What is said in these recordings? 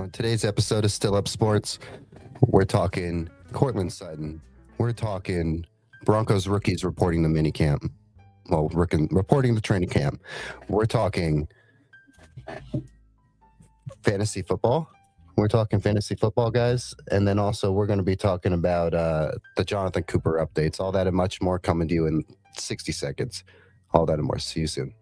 On today's episode of Still Up Sports, we're talking Courtland Sutton. We're talking Broncos rookies reporting the minicamp. Well, reporting the training camp. We're talking fantasy football. We're talking fantasy football, guys. And then also we're going to be talking about the Jonathan Cooper updates. All that and much more coming to you in 60 seconds. All that and more. See you soon.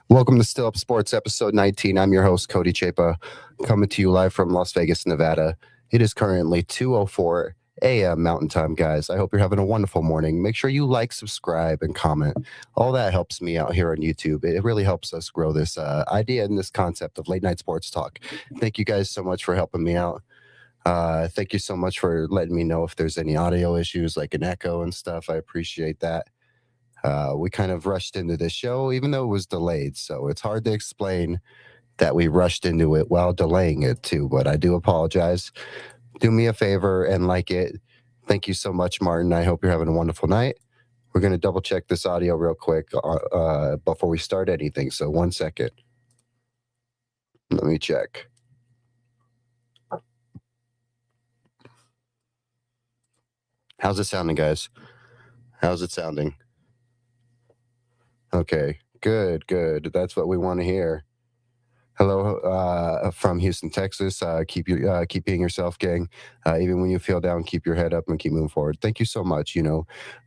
Welcome to Still Up Sports, episode 19. I'm your host, Cody Chapa, coming to you live from Las Vegas, Nevada. It is currently 2:04 a.m. Mountain Time, guys. I hope you're having a wonderful morning. Make sure you like, subscribe, and comment. All that helps me out here on YouTube. It really helps us grow this idea and this concept of late night sports talk. Thank you guys so much for helping me out. Thank you so much for letting me know if there's any audio issues like an echo and stuff. I appreciate that. We kind of rushed into this show, even though it was delayed. So it's hard to explain that we rushed into it while delaying it too. But I do apologize. Do me a favor and like it. Thank you so much, Martin. I hope you're having a wonderful night. We're going to double check this audio real quick before we start anything. So 1 second. Let me check. How's it sounding, guys? How's it sounding? Okay, good. That's what we want to hear. Hello from Houston, Texas. Keep being yourself, gang. Even when you feel down, keep your head up and keep moving forward. Thank you so much.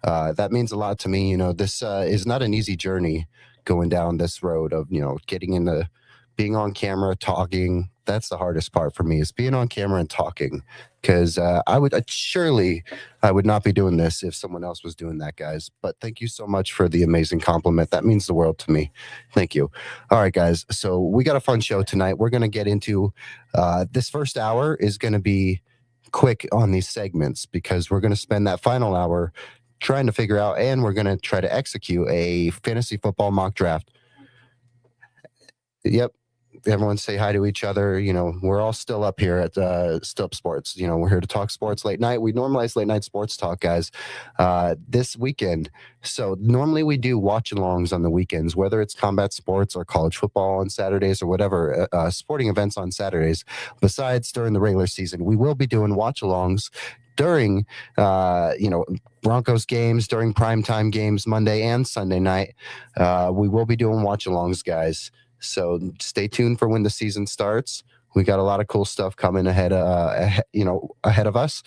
That means a lot to me. This is not an easy journey going down this road of, getting into being on camera, talking. That's the hardest part for me, is being on camera and talking, because I would not be doing this if someone else was doing that, guys. But thank you so much for the amazing compliment. That means the world to me. Thank you. All right, guys. So we got a fun show tonight. We're going to get into this first hour is going to be quick on these segments, because we're going to spend that final hour trying to figure out, and we're going to try to execute a fantasy football mock draft. Yep. Everyone say hi to each other. We're all still up here at Still Up Sports. We're here to talk sports late night. We normalize late night sports talk, guys, this weekend. So normally we do watch-alongs on the weekends, whether it's combat sports or college football on Saturdays or whatever, sporting events on Saturdays. Besides, during the regular season, we will be doing watch-alongs during, Broncos games, during primetime games, Monday and Sunday night. We will be doing watch-alongs, guys. So stay tuned for when the season starts. We got a lot of cool stuff coming ahead of us.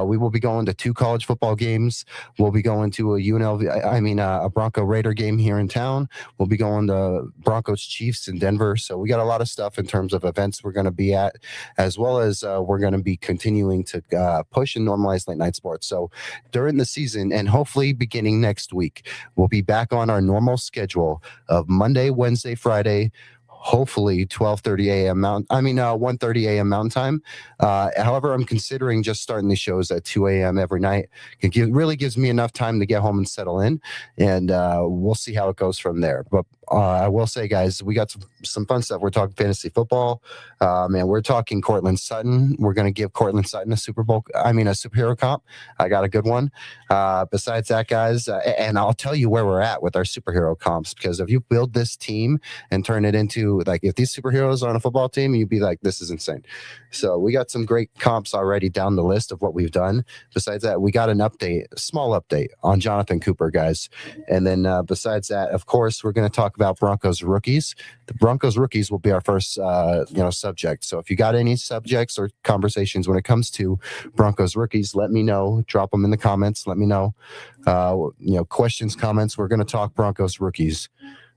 We will be going to 2 college football games. We'll be going to a a Bronco Raider game here in town. We'll be going to Broncos Chiefs in Denver. So we got a lot of stuff in terms of events we're going to be at, as well as we're going to be continuing to push and normalize late night sports. So during the season, and hopefully beginning next week, we'll be back on our normal schedule of Monday, Wednesday, Friday, hopefully 12:30 a.m. 1:30 a.m. Mountain Time. However, I'm considering just starting the shows at 2 a.m. every night. Really gives me enough time to get home and settle in, and we'll see how it goes from there. But I will say, guys, we got some fun stuff. We're talking fantasy football, and we're talking Courtland Sutton. We're going to give Courtland Sutton a superhero comp. I got a good one. Besides that, guys, and I'll tell you where we're at with our superhero comps, because if you build this team and turn it into, like, if these superheroes are on a football team, you'd be like, this is insane. So we got some great comps already down the list of what we've done. Besides that, we got a small update on Jonathan Cooper, guys. And then besides that, of course, we're going to talk about Broncos rookies. The Broncos rookies will be our first subject. So if you got any subjects or conversations when it comes to Broncos rookies, let me know. Drop them in the comments. Let me know. Questions, comments. We're going to talk Broncos rookies.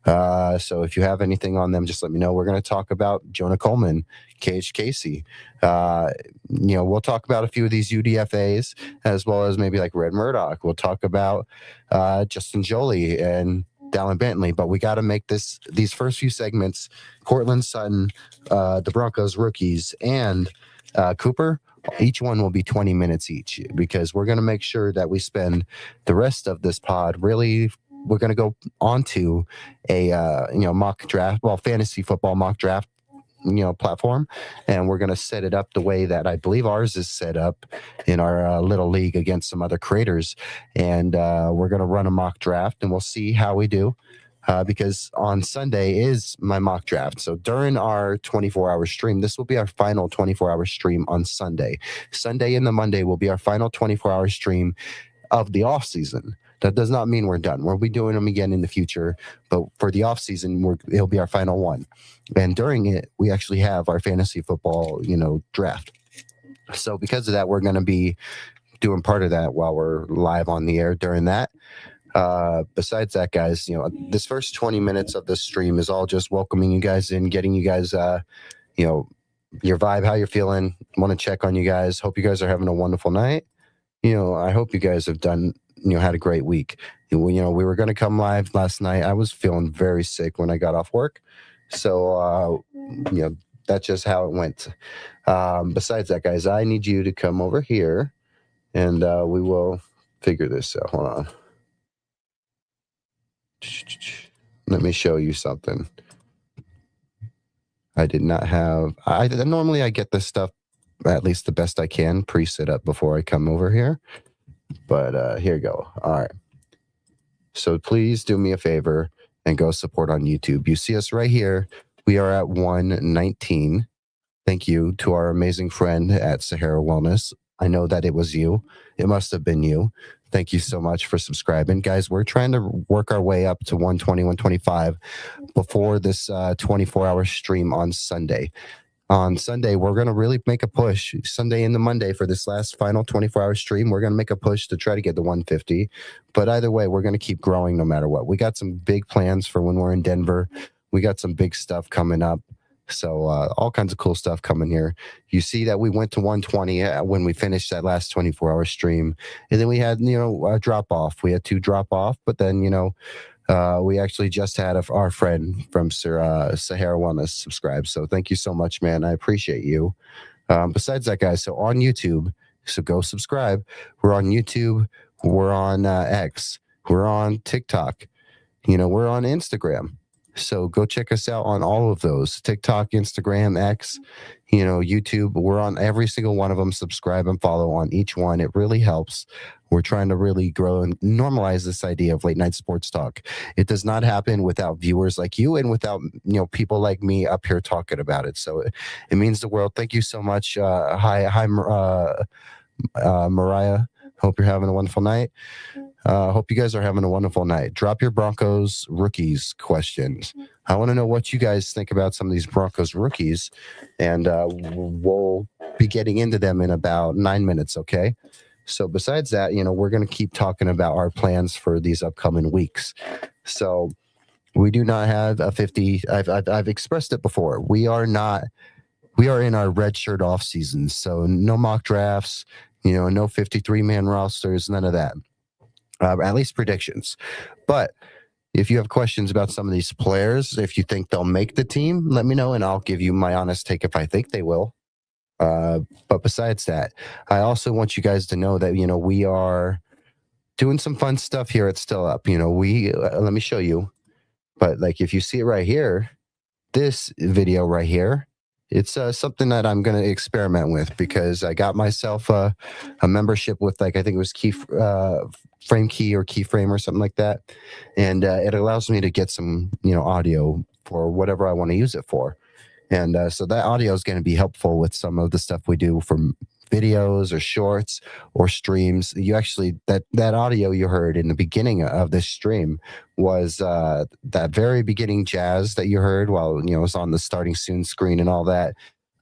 So if you have anything on them, just let me know. We're going to talk about Jonah Coleman, KH Casey. We'll talk about a few of these UDFAs, as well as maybe like Red Murdoch. We'll talk about Justin Jolie and Dallin Bentley. But we got to make these first few segments, Courtland Sutton, the Broncos rookies, and Cooper. Each one will be 20 minutes each, because we're going to make sure that we spend the rest of this pod really. We're going to go onto a mock draft, fantasy football mock draft, platform, and we're going to set it up the way that I believe ours is set up in our little league against some other creators, and we're going to run a mock draft, and we'll see how we do. Because on Sunday is my mock draft. So during our 24-hour stream, this will be our final 24-hour stream on Sunday. Sunday and the Monday will be our final 24-hour stream of the off season. That does not mean we're done. We'll be doing them again in the future, but for the off season, it'll be our final one. And during it, we actually have our fantasy football, draft. So because of that, we're going to be doing part of that while we're live on the air during that. Besides that, guys, this first 20 minutes of the stream is all just welcoming you guys in, getting you guys, your vibe, how you're feeling. Want to check on you guys. Hope you guys are having a wonderful night. I hope you guys have had a great week. We were going to come live last night. I was feeling very sick when I got off work. So, that's just how it went. Besides that, guys, I need you to come over here and we will figure this out. Hold on. Let me show you something. I did not have, normally I get this stuff, at least the best I can, pre-set up before I come over here. But here you go. All right. So please do me a favor and go support on YouTube. You see us right here. We are at 119. Thank you to our amazing friend at Sahara Wellness. I know that it was you. It must have been you. Thank you so much for subscribing. Guys, we're trying to work our way up to 120, 125 before this 24-hour stream on Sunday. On Sunday, we're going to really make a push. Sunday and the Monday for this last final 24-hour stream, we're going to make a push to try to get the 150. But either way, we're going to keep growing no matter what. We got some big plans for when we're in Denver. We got some big stuff coming up. So all kinds of cool stuff coming here. You see that we went to 120 when we finished that last 24-hour stream. And then we had, a drop-off. We had 2 drop-off. But then, we actually just had our friend from Sahara Wellness subscribe. So thank you so much, man. I appreciate you. Besides that, guys, so on YouTube, so go subscribe. We're on YouTube. We're on X. We're on TikTok. We're on Instagram. So go check us out on all of those: TikTok, Instagram, X, YouTube. We're on every single one of them. Subscribe and follow on each one. It really helps. We're trying to really grow and normalize this idea of late night sports talk. It does not happen without viewers like you and without, people like me up here talking about it. So it means the world. Thank you so much. Hi, Mariah. Hope you're having a wonderful night. Hope you guys are having a wonderful night. Drop your Broncos rookies questions. I want to know what you guys think about some of these Broncos rookies, and we'll be getting into them in about 9 minutes, okay? So besides that, we're going to keep talking about our plans for these upcoming weeks. So we do not have a 50. I've expressed it before. We are in our red shirt off season. So no mock drafts, no 53-man rosters, none of that. At least predictions. But if you have questions about some of these players, if you think they'll make the team, let me know and I'll give you my honest take if I think they will. But besides that, I also want you guys to know that, we are doing some fun stuff here at Still Up. Let me show you. But like, if you see it right here, this video right here, it's something that I'm going to experiment with because I got myself a membership with, like, I think it was Frame Key or Keyframe or something like that. And it allows me to get some, audio for whatever I want to use it for. And so that audio is going to be helpful with some of the stuff we do from videos or shorts or streams. You actually, that audio you heard in the beginning of this stream was that very beginning jazz that you heard while, it was on the starting soon screen and all that.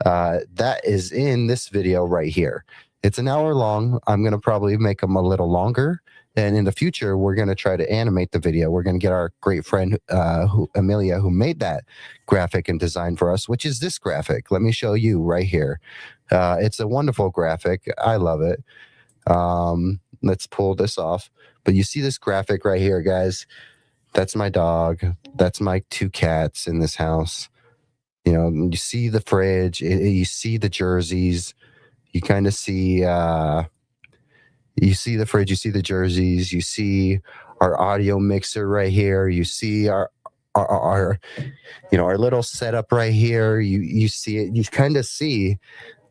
That is in this video right here. It's an hour long. I'm going to probably make them a little longer. And in the future, we're going to try to animate the video. We're going to get our great friend, Amelia, who made that graphic and design for us, which is this graphic. Let me show you right here. It's a wonderful graphic. I love it. Let's pull this off. But you see this graphic right here, guys. That's my dog. That's my 2 cats in this house. You see the fridge. You see the jerseys. You kind of see... you see the fridge, you see the jerseys, you see our audio mixer right here, you see our little setup right here, you see it, you kind of see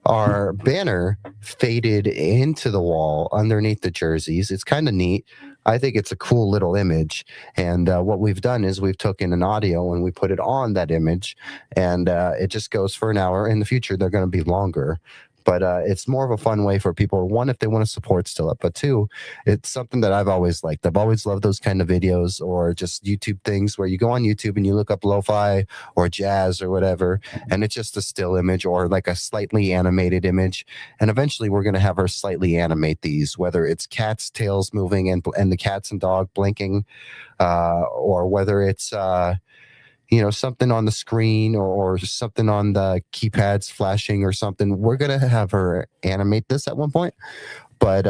our banner faded into the wall underneath the jerseys. It's kind of neat. I think it's a cool little image. And what we've done is we've taken an audio and we put it on that image, and it just goes for an hour. In the future, they're going to be longer. But it's more of a fun way for people, one, if they want to support Still Up, but two, it's something that I've always liked. I've always loved those kind of videos or just YouTube things where you go on YouTube and you look up lo-fi or jazz or whatever, and it's just a still image or like a slightly animated image. And eventually we're going to have her slightly animate these, whether it's cats' tails moving and the cats and dog blinking, or whether it's... something on the screen or something on the keypads flashing or something. We're going to have her animate this at one point. But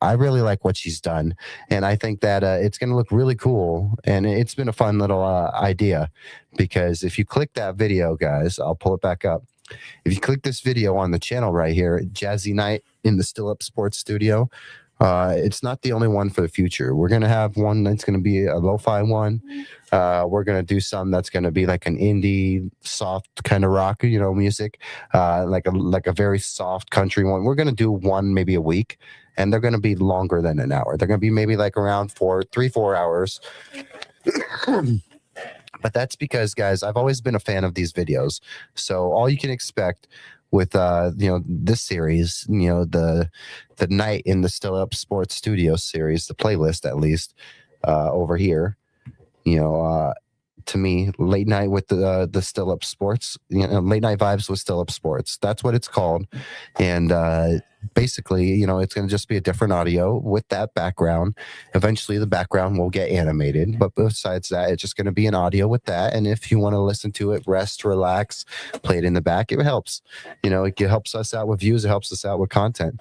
I really like what she's done. And I think that it's going to look really cool. And it's been a fun little idea. Because if you click that video, guys, I'll pull it back up. If you click this video on the channel right here, Jazzy Night in the Still Up Sports Studio, it's not the only one for the future. We're going to have one that's going to be a lo-fi one. We're going to do some that's going to be like an indie soft kind of rock, music, like a very soft country one. We're going to do one maybe a week, and they're going to be longer than an hour. They're going to be maybe like around 3-4 hours. But that's because, guys, I've always been a fan of these videos. So all you can expect with this series, the night in the Still Up Sports Studio series, the playlist at least, over here, to me, late night with the Still Up Sports, late night vibes with Still Up Sports. That's what it's called. And basically, it's going to just be a different audio with that background. Eventually, the background will get animated. But besides that, it's just going to be an audio with that. And if you want to listen to it, rest, relax, play it in the back, it helps. It helps us out with views. It helps us out with content.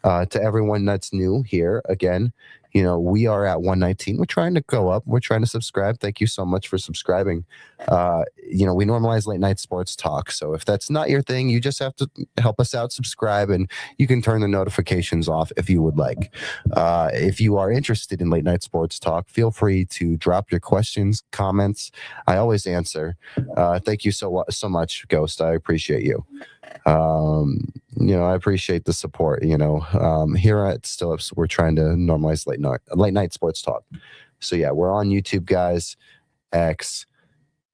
To everyone that's new here, again, we are at 119. We're trying to go up. We're trying to subscribe. Thank you so much for subscribing. We normalize late night sports talk. So if that's not your thing, you just have to help us out, subscribe, and you can turn the notifications off if you would like. If you are interested in late night sports talk, feel free to drop your questions, comments. I always answer. Thank you so much, Ghost. I appreciate you. I appreciate the support. Here at Still Ups, we're trying to normalize late night sports talk. So yeah, we're on YouTube, guys, X,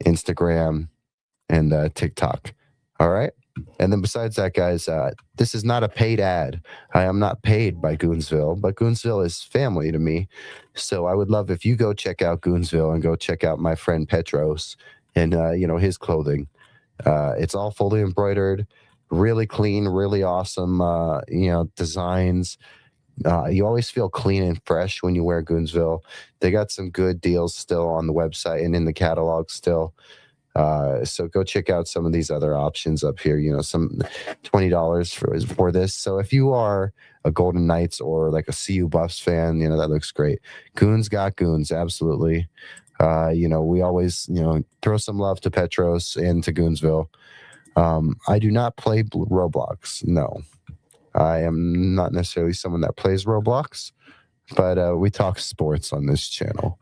Instagram, and TikTok. All right. And then besides that, guys, this is not a paid ad. I am not paid by Goonsville, but Goonsville is family to me. So I would love if you go check out Goonsville and go check out my friend Petros and his clothing. It's all fully embroidered, really clean, really awesome. Designs. You always feel clean and fresh when you wear Goonsville. They got some good deals still on the website and in the catalog still. So go check out some of these other options up here. Some $20 for this. So if you are a Golden Knights or like a CU Buffs fan, that looks great. Goons got goons, absolutely. We always throw some love to Petros and to Goonsville. I do not play Roblox. No, I am not necessarily someone that plays Roblox, but we talk sports on this channel.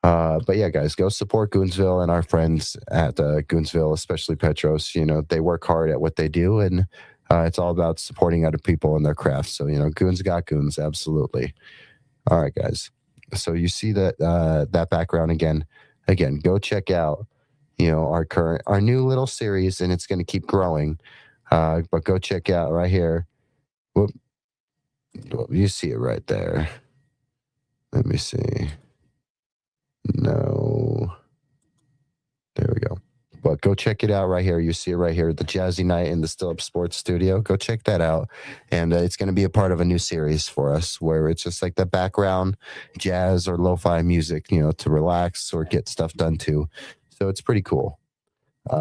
But yeah, guys, go support Goonsville and our friends at Goonsville, especially Petros. They work hard at what they do, and it's all about supporting other people in their craft. So, goons got goons, absolutely. All right, guys. So you see that background again. Again, go check out, our new little series, and it's going to keep growing. But go check out right here. Whoop. You see it right there. Let me see. No. There we go. But go check it out right here. You see it right here, the Jazzy Night in the Still Up Sports Studio. Go check that out. And it's going to be a part of a new series for us where it's just like the background jazz or lo-fi music, to relax or get stuff done too. So it's pretty cool.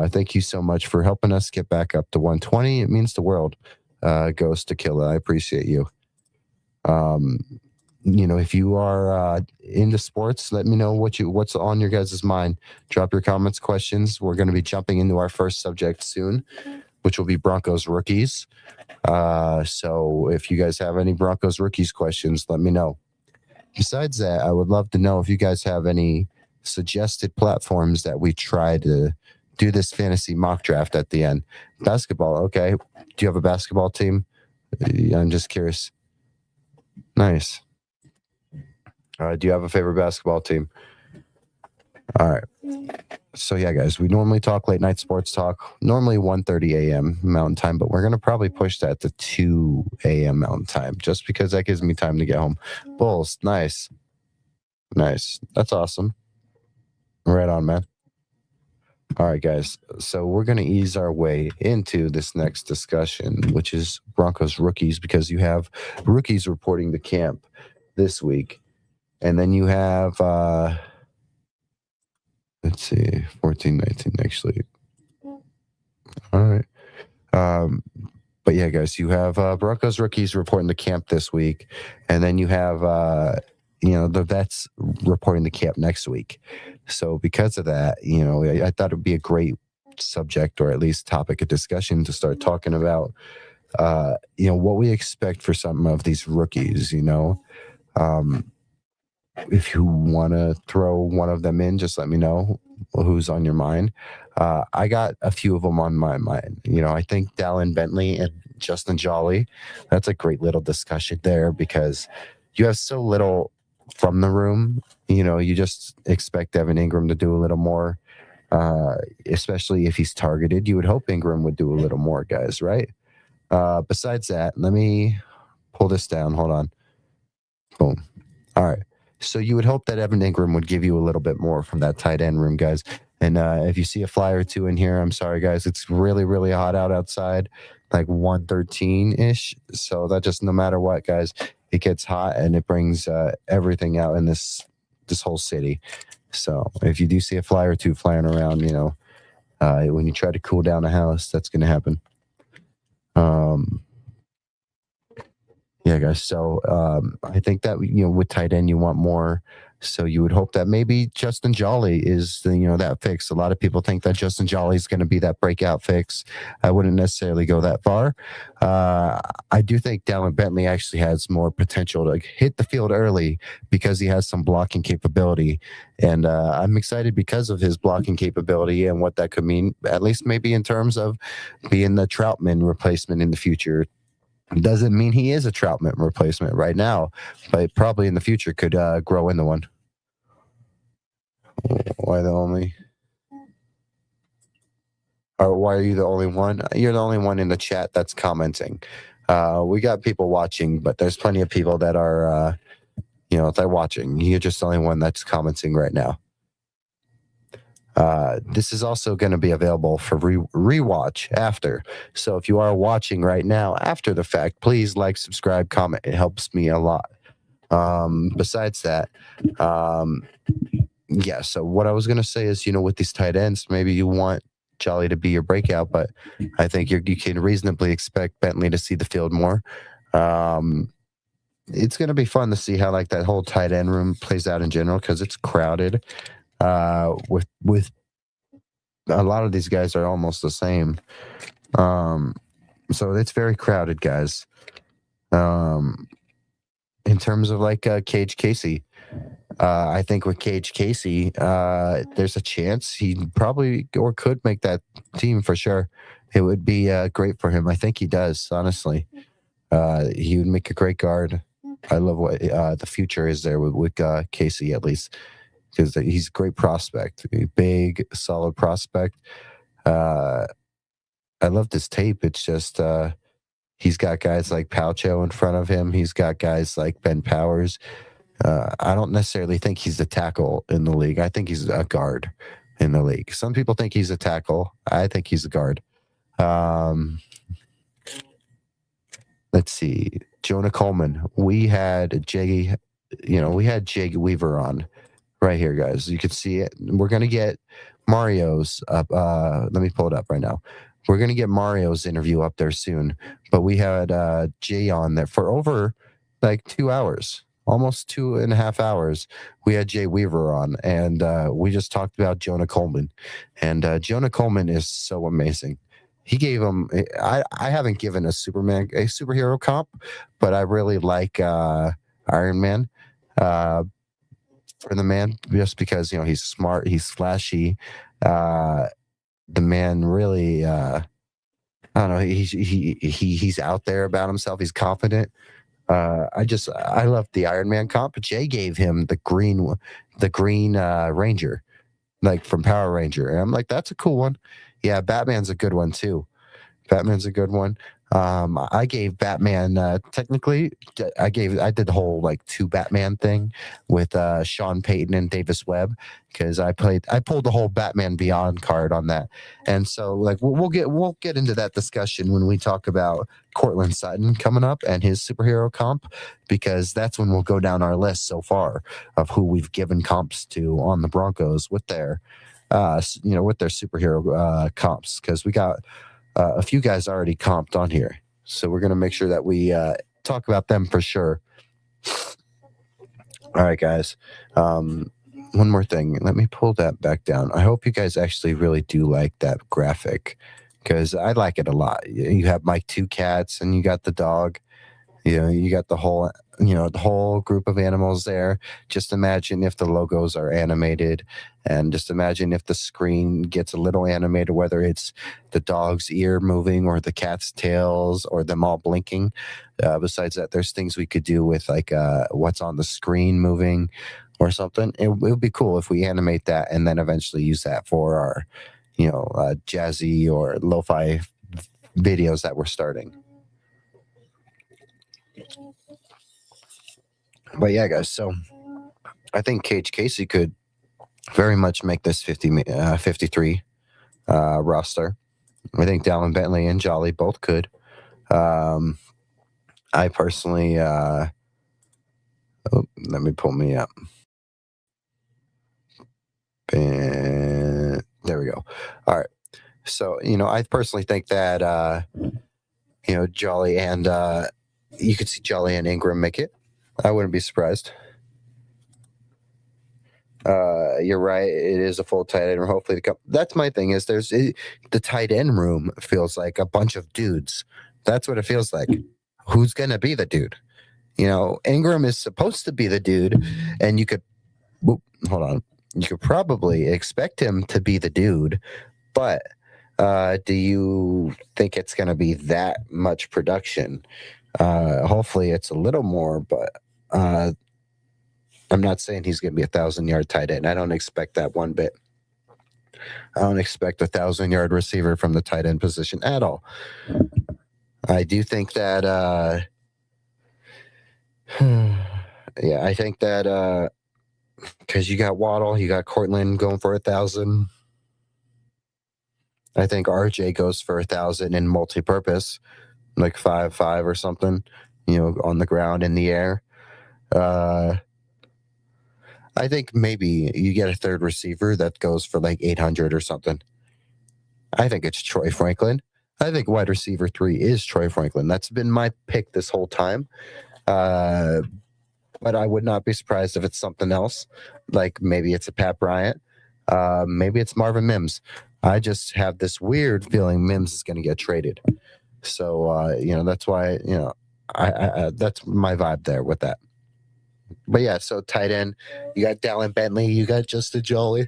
Thank you so much for helping us get back up to 120. It means the world. Ghost to Killa, I appreciate you. If you are into sports, let me know what's on your guys' mind. Drop your comments, questions. We're going to be jumping into our first subject soon, which will be Broncos rookies. So if you guys have any Broncos rookies questions, let me know. Besides that, I would love to know if you guys have any suggested platforms that we try to do this fantasy mock draft at the end. Basketball, okay. Do you have a basketball team? I'm just curious. Nice. Do you have a favorite basketball team? All right. So yeah, guys, we normally talk late night sports talk, normally 1:30 a.m. Mountain Time, but we're going to probably push that to 2 a.m. Mountain Time just because that gives me time to get home. Bulls, nice. Nice. That's awesome. Right on, man. All right, guys. So we're going to ease our way into this next discussion, which is Broncos rookies, because you have rookies reporting to camp this week. And then you have, let's see, 14, 19, actually. All right. But yeah, guys, you have Broncos rookies reporting to camp this week. And then you have, the vets reporting to camp next week. So because of that, I thought it would be a great subject or at least topic of discussion to start talking about, what we expect for some of these rookies, if you want to throw one of them in, just let me know who's on your mind. I got a few of them on my mind. I think Dallin Bentley and Justin Jolly, that's a great little discussion there because you have so little from the room. You just expect Evan Ingram to do a little more, especially if he's targeted. You would hope Ingram would do a little more, guys, right? Besides that, let me pull this down. Hold on. Boom. All right. So you would hope that Evan Ingram would give you a little bit more from that tight end room, guys. And if you see a fly or two in here, I'm sorry, guys. It's really, really hot outside, like 113-ish. So that just no matter what, guys, it gets hot and it brings everything out in this whole city. So if you do see a fly or two flying around, when you try to cool down a house, that's going to happen. Yeah, guys. So I think that with tight end you want more. So you would hope that maybe Justin Jolly is that fix. A lot of people think that Justin Jolly is going to be that breakout fix. I wouldn't necessarily go that far. I do think Dallin Bentley actually has more potential to hit the field early because he has some blocking capability, and I'm excited because of his blocking capability and what that could mean. At least maybe in terms of being the Troutman replacement in the future. Doesn't mean he is a Troutman replacement right now, but probably in the future could grow into one. Why the only? Or why are you the only one? You're the only one in the chat that's commenting. We got people watching, but there's plenty of people that are, they're watching. You're just the only one that's commenting right now. This is also going to be available for rewatch after. So if you are watching right now after the fact, please like, subscribe, comment. It helps me a lot. Besides that, yeah. So what I was going to say is, with these tight ends, maybe you want Jolly to be your breakout, but I think you can reasonably expect Bentley to see the field more. It's going to be fun to see how like that whole tight end room plays out in general, because it's crowded. With a lot of these guys are almost the same. So it's very crowded, guys. In terms of like Cage Casey, I think with Cage Casey, there's a chance he probably or could make that team for sure. It would be great for him. I think he does, honestly. He would make a great guard. I love what the future is there with Casey, at least, because he's a great prospect, a big, solid prospect. I love this tape. It's just he's got guys like Paucho in front of him. He's got guys like Ben Powers. I don't necessarily think he's a tackle in the league. I think he's a guard in the league. Some people think he's a tackle. I think he's a guard. Let's see. Jonah Coleman. We had Jay Weaver on right here, guys. You can see it. We're going to get Mario's up. Let me pull it up right now. We're going to get Mario's interview up there soon. But we had Jay on there for over like 2 hours. Almost 2.5 hours, we had Jay Weaver on, and we just talked about Jonah Coleman. And Jonah Coleman is so amazing. He gave him. I haven't given a superhero comp, but I really like Iron Man for the man, just because he's smart, he's flashy. The man really, I don't know. He's out there about himself. He's confident. I love the Iron Man comp. Jay gave him the green Ranger, like from Power Ranger. And I'm like, that's a cool one. Yeah, Batman's a good one too. Batman's a good one. I gave Batman technically. I did the whole like 2 Batman thing with Sean Payton and Davis Webb, because I pulled the whole Batman Beyond card on that, and so like we'll get into that discussion when we talk about Courtland Sutton coming up and his superhero comp, because that's when we'll go down our list so far of who we've given comps to on the Broncos with their superhero comps, because we got a few guys already comped on here. So we're going to make sure that we talk about them for sure. All right, guys. One more thing. Let me pull that back down. I hope you guys actually really do like that graphic, because I like it a lot. You have my 2 cats and you got the dog. You got the whole group of animals there. Just imagine if the logos are animated, and just imagine if the screen gets a little animated, whether it's the dog's ear moving or the cat's tails or them all blinking. Besides that, there's things we could do with like what's on the screen moving or something. It would be cool if we animate that and then eventually use that for our, jazzy or lo-fi videos that we're starting. But yeah, guys, so I think Cage Casey could very much make this 53 roster. I think Dallin Bentley and Jolly both could. I personally, let me pull me up. And there we go. All right. So, I personally think that, Jolly and you could see Jolly and Ingram make it. I wouldn't be surprised. You're right. It is a full tight end room. Hopefully, that's my thing. Is the tight end room feels like a bunch of dudes. That's what it feels like. Who's gonna be the dude? Ingram is supposed to be the dude, and you could hold on. You could probably expect him to be the dude, but do you think it's gonna be that much production? Hopefully, it's a little more, but. I'm not saying he's going to be 1,000-yard tight end. I don't expect that one bit. I don't expect a 1,000-yard receiver from the tight end position at all. I do think that, yeah, I think that because you got Waddle, you got Courtland going for 1,000. I think RJ goes for 1,000 in multi-purpose, like 5.5 or something, on the ground in the air. I think maybe you get a third receiver that goes for like 800 or something. I think it's Troy Franklin. I think wide receiver 3 is Troy Franklin. That's been my pick this whole time. But I would not be surprised if it's something else. Like maybe it's a Pat Bryant. Maybe it's Marvin Mims. I just have this weird feeling Mims is going to get traded. So, that's why, I that's my vibe there with that. But yeah, so tight end, you got Dallin Bentley, you got Justin Jolly.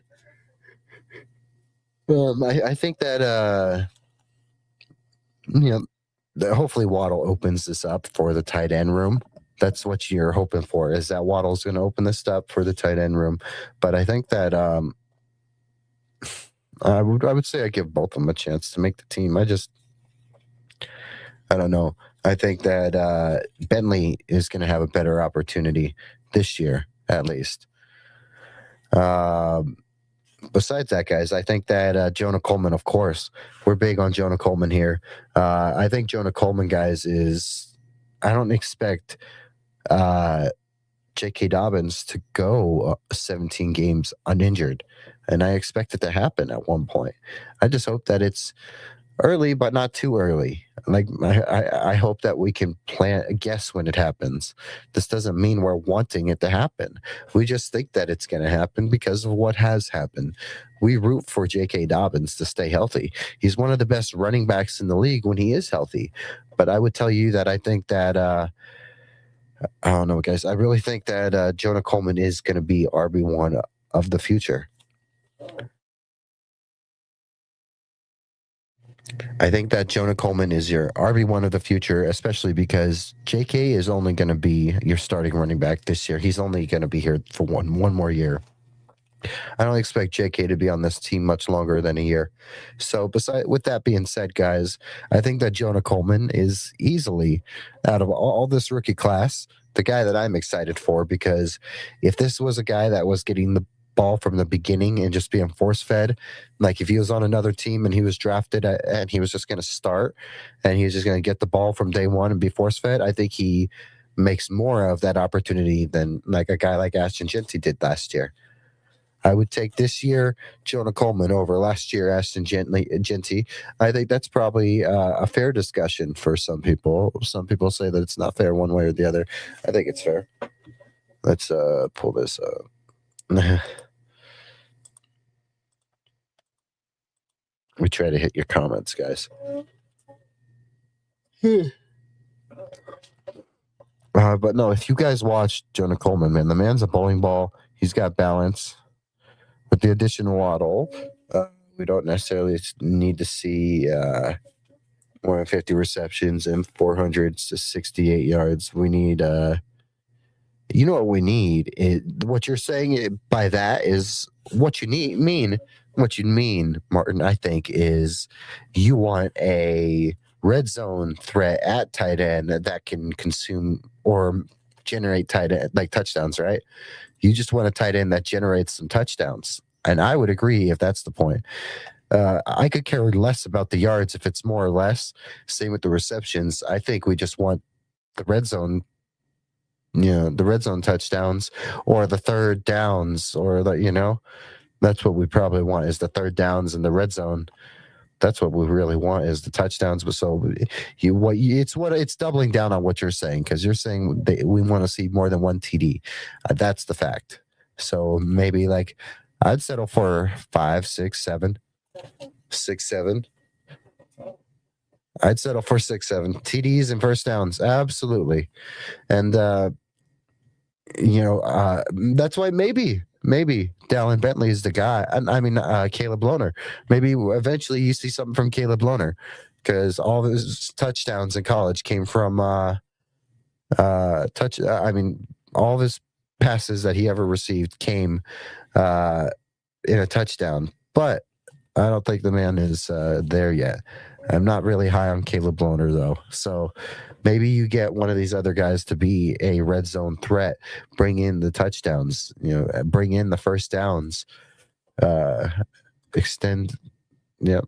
I think that hopefully Waddle opens this up for the tight end room. That's what you're hoping for, is that Waddle's going to open this up for the tight end room. But I think that I would say I give both of them a chance to make the team. I don't know. I think that Bentley is going to have a better opportunity this year, at least. Besides that, guys, I think that Jonah Coleman, of course, we're big on Jonah Coleman here. I think Jonah Coleman, guys, I don't expect J.K. Dobbins to go 17 games uninjured, and I expect it to happen at one point. I just hope that it's early, but not too early. Like I hope that we can guess when it happens. This doesn't mean we're wanting it to happen. We just think that it's going to happen because of what has happened. We root for J.K. Dobbins to stay healthy. He's one of the best running backs in the league when he is healthy. But I would tell you that I think that I don't know, guys. I really think that Jonah Coleman is going to be RB1 of the future. I think that Jonah Coleman is your RB1 of the future, especially because JK is only going to be your starting running back this year. He's only going to be here for one more year. I don't expect JK to be on this team much longer than a year. So with that being said, guys, I think that Jonah Coleman is easily, out of all this rookie class, the guy that I'm excited for, because if this was a guy that was getting the ball from the beginning and just being force fed, like if he was on another team and he was drafted and he was just going to start and he was just going to get the ball from day one and be force fed, I think he makes more of that opportunity than like a guy like Ashton Jeanty did last year. I would take this year Jonah Coleman over last year Ashton Jeanty. I think that's probably a fair discussion for some people. Some people say that it's not fair one way or the other. I think it's fair. Let's pull this up. We try to hit your comments, guys. But no, if you guys watch Jonah Coleman, man, the man's a bowling ball. He's got balance. With the addition of Waddle, we don't necessarily need to see more than 50 receptions and 400 to 68 yards. We need, you know what we need? What you're saying by that is what you mean. What you mean, Martin, I think, is you want a red zone threat at tight end that can consume or generate tight end, like touchdowns, right? You just want a tight end that generates some touchdowns. And I would agree if that's the point. I could care less about the yards if it's more or less. Same with the receptions. I think we just want the red zone, the red zone touchdowns or the third downs or that's what we probably want is the third downs in the red zone. That's what we really want is the touchdowns. But so it's doubling down on what you're saying, because you're saying we want to see more than one TD. That's the fact. So maybe like I'd settle for 5, 6, 7. 6, 7. I'd settle for 6, 7 TDs and first downs. Absolutely. And that's why maybe Dallin Bentley is the guy. I mean, Caleb Lohner. Maybe eventually you see something from Caleb Lohner, because all of his touchdowns in college came from all of his passes that he ever received came in a touchdown. But I don't think the man is there yet. I'm not really high on Caleb Lohner, though. So maybe you get one of these other guys to be a red zone threat, bring in the touchdowns, bring in the first downs, extend. Yep.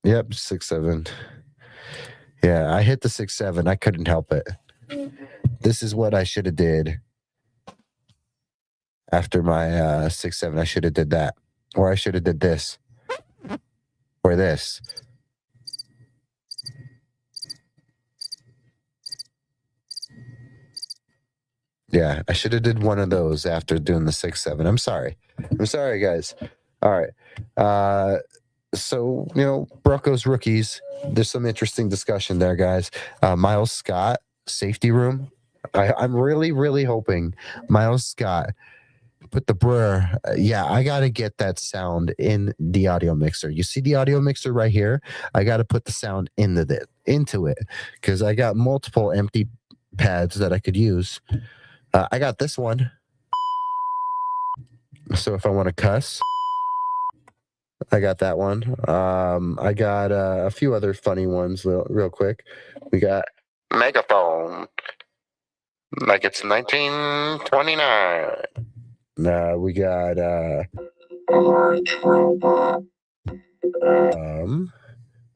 6-7. Yeah, I hit the 6-7. I couldn't help it. This is what I should have did after my 6-7. I should have did that, or I should have did this, or this. Yeah, I should have did one of those after doing the 6-7. I'm sorry, guys. All right. So, Broncos rookies, there's some interesting discussion there, guys. Miles Scott, safety room. I'm really, really hoping Miles Scott put the brr. I got to get that sound in the audio mixer. You see the audio mixer right here? I got to put the sound into it because I got multiple empty pads that I could use. I got this one. So if I want to cuss, I got that one. I got a few other funny ones real quick. We got megaphone, like it's 1929. We got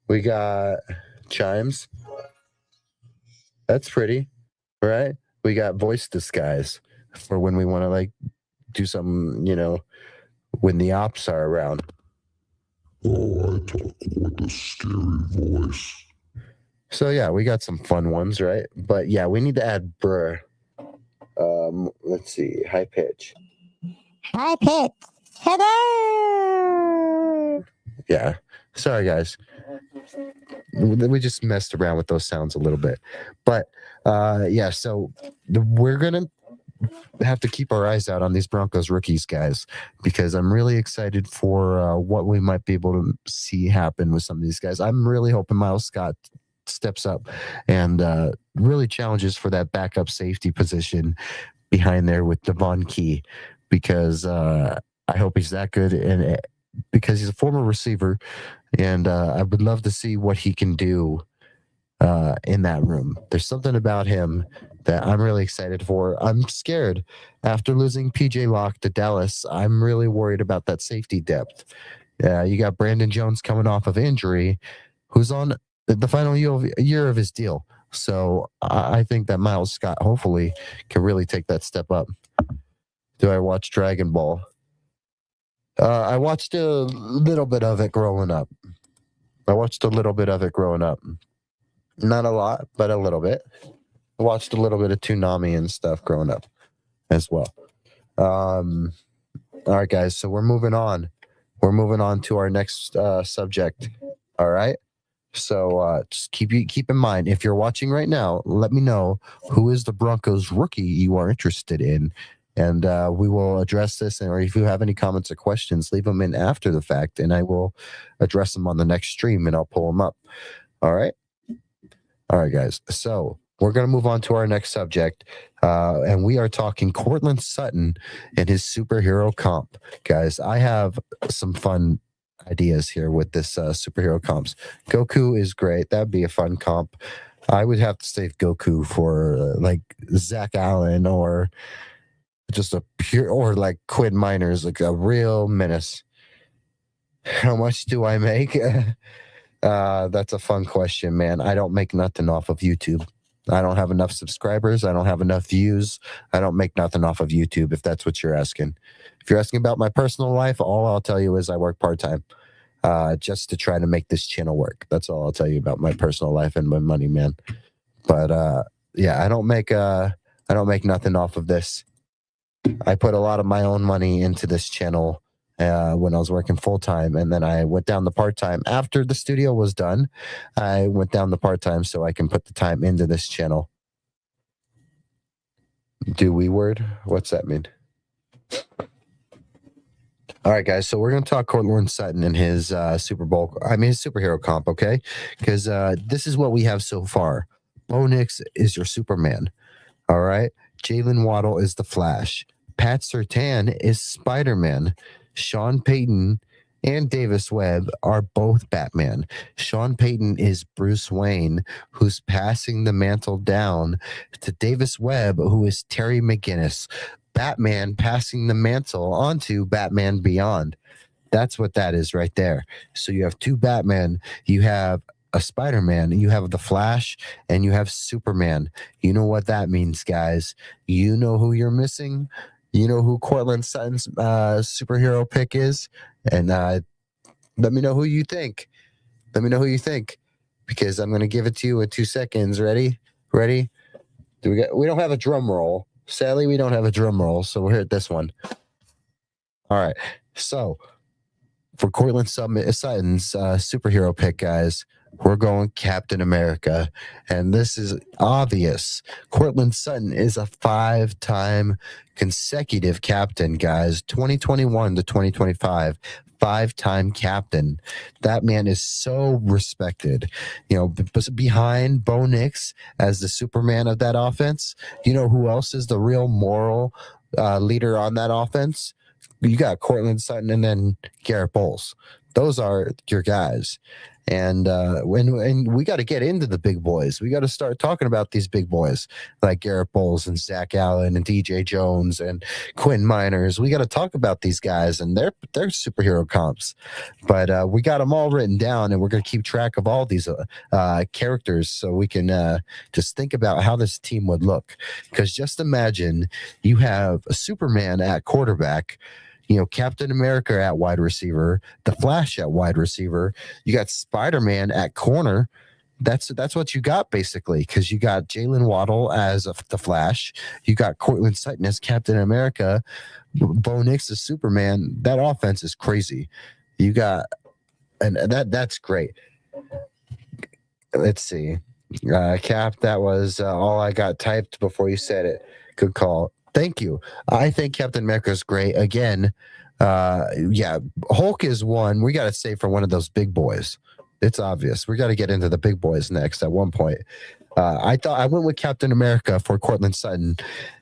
we got chimes. That's pretty, right? We got voice disguise for when we want to do something, when the ops are around. Oh, I talk with a scary voice. So yeah, we got some fun ones, right? But yeah, we need to add brr. Let's see, high pitch. High pitch. Hello. Yeah, sorry guys. We just messed around with those sounds a little bit, but yeah. So we're gonna have to keep our eyes out on these Broncos rookies, guys, because I'm really excited for what we might be able to see happen with some of these guys. I'm really hoping Miles Scott steps up and really challenges for that backup safety position behind there with Devon Key, because I hope he's that good, and because he's a former receiver, and I would love to see what he can do in that room. There's something about him that I'm really excited for. I'm scared after losing PJ Locke to Dallas. I'm really worried about that safety depth. You got Brandon Jones coming off of injury, who's on the final year of his deal. So I think that Miles Scott hopefully can really take that step up. Do I watch Dragon Ball? I watched a little bit of it growing up. Not a lot, but a little bit. I watched a little bit of Toonami and stuff growing up as well. All right, guys. So we're moving on. We're moving on to our next subject. All right. So just keep in mind, if you're watching right now, let me know who is the Broncos rookie you are interested in, and we will address this. Or if you have any comments or questions, leave them in after the fact, and I will address them on the next stream, and I'll pull them up. All right, guys. So we're going to move on to our next subject, and we are talking Courtland Sutton and his superhero comp. Guys, I have some fun ideas here with this superhero comps. Goku is great. That'd be a fun comp. I would have to save Goku for like Zach Allen, or just like Quinn Miners, like a real menace. How much do I make? That's a fun question, man. I don't make nothing off of YouTube. I don't have enough subscribers. I don't have enough views. I don't make nothing off of YouTube, if that's what you're asking. If you're asking about my personal life, all I'll tell you is I work part-time just to try to make this channel work. That's all I'll tell you about my personal life and my money, man. But yeah, I don't make nothing off of this. I put a lot of my own money into this channel when I was working full-time, and then I went down the part-time. After the studio was done, I went down the part-time so I can put the time into this channel. Do we word? What's that mean? All right, guys, so we're going to talk Courtland Sutton and his his superhero comp, okay? Because this is what we have so far. Bo Nix is your Superman, all right? Jalen Waddle is the Flash. Pat Surtain is Spider-Man. Sean Payton and Davis Webb are both Batman. Sean Payton is Bruce Wayne, who's passing the mantle down to Davis Webb, who is Terry McGinnis. Batman passing the mantle onto Batman Beyond. That's what that is right there. So you have two Batman, you have a Spider-Man, you have the Flash, and you have Superman. You know what that means, guys. You know who you're missing. You know who Courtland Sutton's superhero pick is, and let me know who you think. Let me know who you think, because I'm gonna give it to you in 2 seconds. Ready? Ready? We don't have a drum roll. Sadly, we don't have a drum roll, so we'll hit this one. All right. So for Courtland Sutton's superhero pick, guys, we're going Captain America. And this is obvious. Courtland Sutton is a 5-time consecutive captain, guys. 2021 to 2025. 5-time captain. That man is so respected. You know, behind Bo Nix as the Superman of that offense, you know who else is the real moral leader on that offense? You got Courtland Sutton and then Garrett Bowles. Those are your guys. And we got to get into the big boys. We got to start talking about these big boys like Garrett Bowles and Zach Allen and DJ Jones and Quinn Miners. We got to talk about these guys and their superhero comps. But we got them all written down, and we're going to keep track of all these characters so we can just think about how this team would look. Because just imagine you have a Superman at quarterback, you know, Captain America at wide receiver, the Flash at wide receiver. You got Spider-Man at corner. That's what you got basically, because you got Jalen Waddle as the Flash. You got Courtland Sutton as Captain America. Bo Nix as Superman. That offense is crazy. You got, and that's great. Let's see. Cap, that was all I got typed before you said it. Good call. Thank you. I think Captain America is great. Again, yeah, Hulk is one. We got to save for one of those big boys. It's obvious. We got to get into the big boys next at one point. I went with Captain America for Courtland Sutton.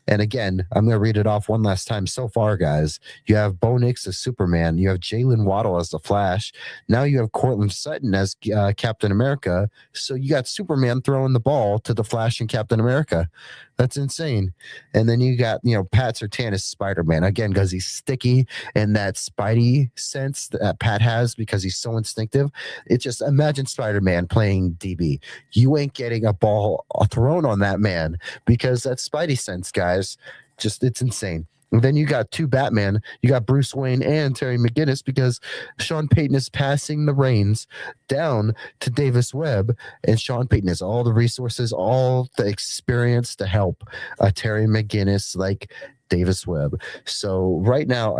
And again, I'm going to read it off one last time. So far, guys, you have Bo Nix as Superman. You have Jalen Waddle as the Flash. Now you have Courtland Sutton as Captain America. So you got Superman throwing the ball to the Flash and Captain America. That's insane. And then you got, you know, Pat Surtain as Spider-Man. Again, because he's sticky and that Spidey sense that Pat has because he's so instinctive. It's just, imagine Spider-Man playing DB. You ain't getting a ball thrown on that man because that Spidey sense, guys. Just, it's insane. And then you got two Batman. You got Bruce Wayne and Terry McGinnis because Sean Payton is passing the reins down to Davis Webb, and Sean Payton has all the resources, all the experience to help Terry McGinnis like Davis Webb. So right now,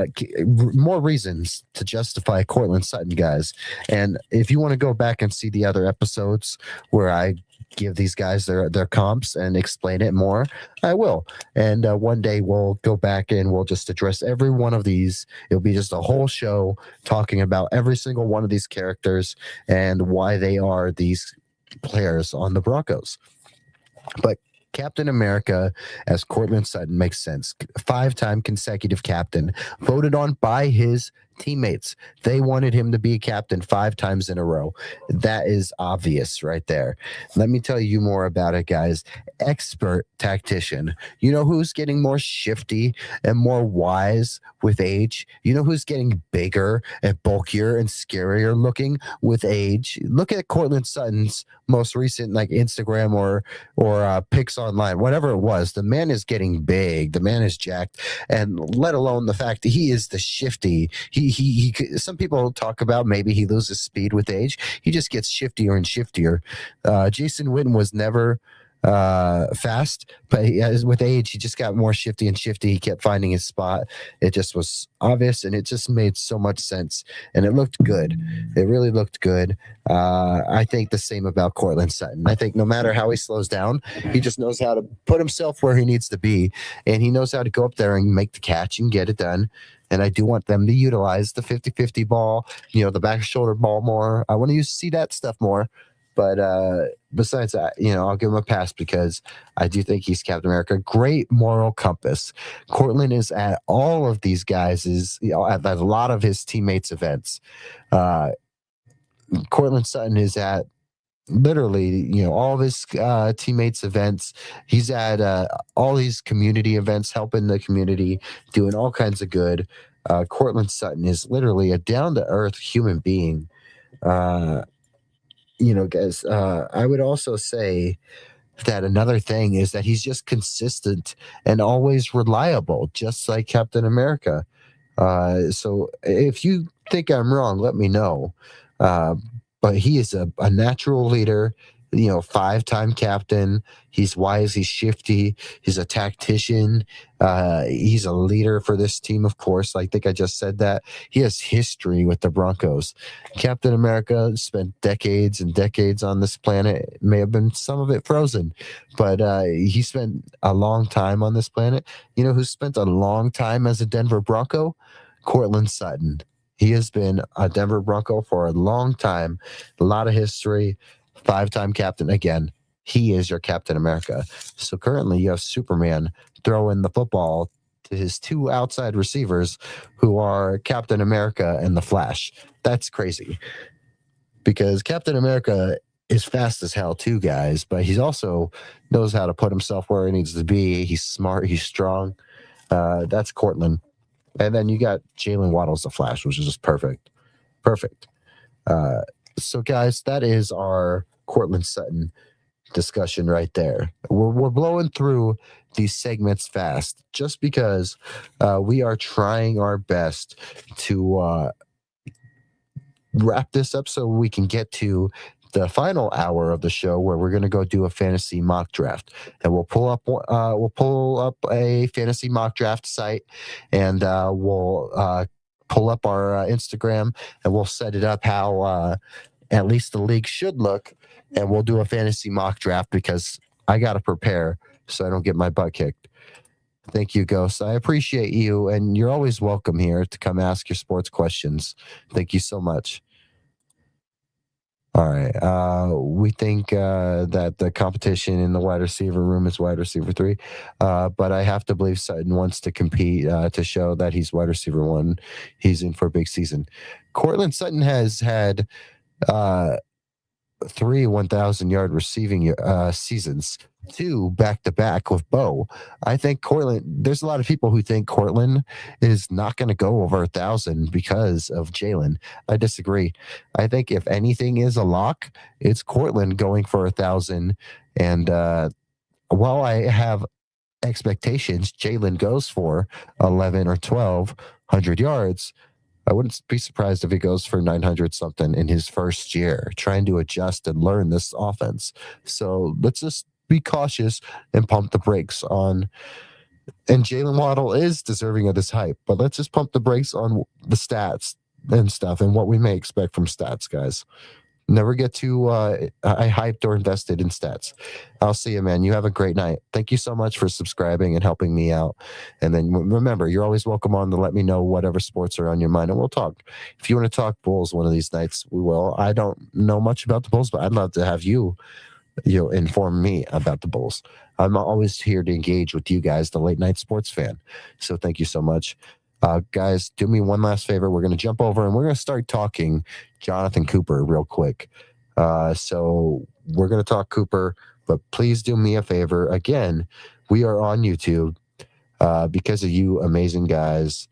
more reasons to justify Courtland Sutton, guys. And if you want to go back and see the other episodes where I give these guys their comps and explain it more, I will. And one day we'll go back and we'll just address every one of these. It'll be just a whole show talking about every single one of these characters and why they are these players on the Broncos. But Captain America as Courtland Sutton makes sense. 5-time consecutive captain, voted on by his teammates. They wanted him to be a captain 5 times in a row. That is obvious right there. Let me tell you more about it, guys. Expert tactician. You know who's getting more shifty and more wise with age? You know who's getting bigger and bulkier and scarier looking with age? Look at Courtland Sutton's most recent like Instagram or pics online, whatever it was. The man is getting big. The man is jacked, and let alone the fact that he is the shifty. He some people talk about maybe he loses speed with age. He just gets shiftier and shiftier. Jason Witten was never fast, but with age he just got more shifty and shifty. He kept finding his spot. It just was obvious, and it just made so much sense, and it looked good. It really looked good. I think the same about Courtland Sutton. I think no matter how he slows down, he just knows how to put himself where he needs to be, and he knows how to go up there and make the catch and get it done. And I do want them to utilize the 50-50 ball, you know, the back shoulder ball more. I want to see that stuff more. But besides that, I'll give him a pass because I do think he's Captain America. Great moral compass. Courtland is at all of these guys' at a lot of his teammates' events. Courtland Sutton is at literally, all of his teammates' events. He's at all these community events, helping the community, doing all kinds of good. Courtland Sutton is literally a down-to-earth human being. Guys, I would also say that another thing is that he's just consistent and always reliable, just like Captain America. So if you think I'm wrong, let me know. Uh, but he is a natural leader, 5-time captain. He's wise, he's shifty, he's a tactician. He's a leader for this team, of course. I think I just said that. He has history with the Broncos. Captain America spent decades and decades on this planet. It may have been some of it frozen, but he spent a long time on this planet. You know who spent a long time as a Denver Bronco? Courtland Sutton. He has been a Denver Bronco for a long time, a lot of history, 5-time captain. Again, he is your Captain America. So currently you have Superman throwing the football to his 2 outside receivers who are Captain America and the Flash. That's crazy because Captain America is fast as hell too, guys, but he's also knows how to put himself where he needs to be. He's smart. He's strong. That's Courtland. And then you got Jalen Waddle's the Flash, which is just perfect. Perfect. So, guys, that is our Courtland Sutton discussion right there. We're blowing through these segments fast just because we are trying our best to wrap this up so we can get to the final hour of the show where we're going to go do a fantasy mock draft, and we'll pull up a fantasy mock draft site, and we'll pull up our Instagram, and we'll set it up how at least the league should look, and we'll do a fantasy mock draft because I got to prepare so I don't get my butt kicked. Thank you, Ghost. I appreciate you, and you're always welcome here to come ask your sports questions. Thank you so much. All right. We think that the competition in the wide receiver room is wide receiver 3, but I have to believe Sutton wants to compete to show that he's wide receiver 1. He's in for a big season. Courtland Sutton has had 3 1,000-yard receiving seasons, 2 back-to-back with Bo. I think Courtland, there's a lot of people who think Courtland is not going to go over 1,000 because of Jalen. I disagree. I think if anything is a lock, it's Courtland going for 1,000. And while I have expectations, Jalen goes for 11 or 1,200 yards. I wouldn't be surprised if he goes for 900 something in his first year, trying to adjust and learn this offense. So let's just be cautious and pump the brakes on. And Jalen Waddle is deserving of this hype, but let's just pump the brakes on the stats and stuff and what we may expect from stats, guys. Never get too hyped or invested in stats. I'll see you, man. You have a great night. Thank you so much for subscribing and helping me out. And then remember, you're always welcome on to let me know whatever sports are on your mind, and we'll talk. If you want to talk Bulls one of these nights, we will. I don't know much about the Bulls, but I'd love to have you inform me about the Bulls. I'm always here to engage with you guys, the late night sports fan. So thank you so much. Guys, do me one last favor. We're going to jump over and we're going to start talking Jonathan Cooper real quick. So we're going to talk Cooper, but please do me a favor. Again, we are on YouTube because of you amazing guys,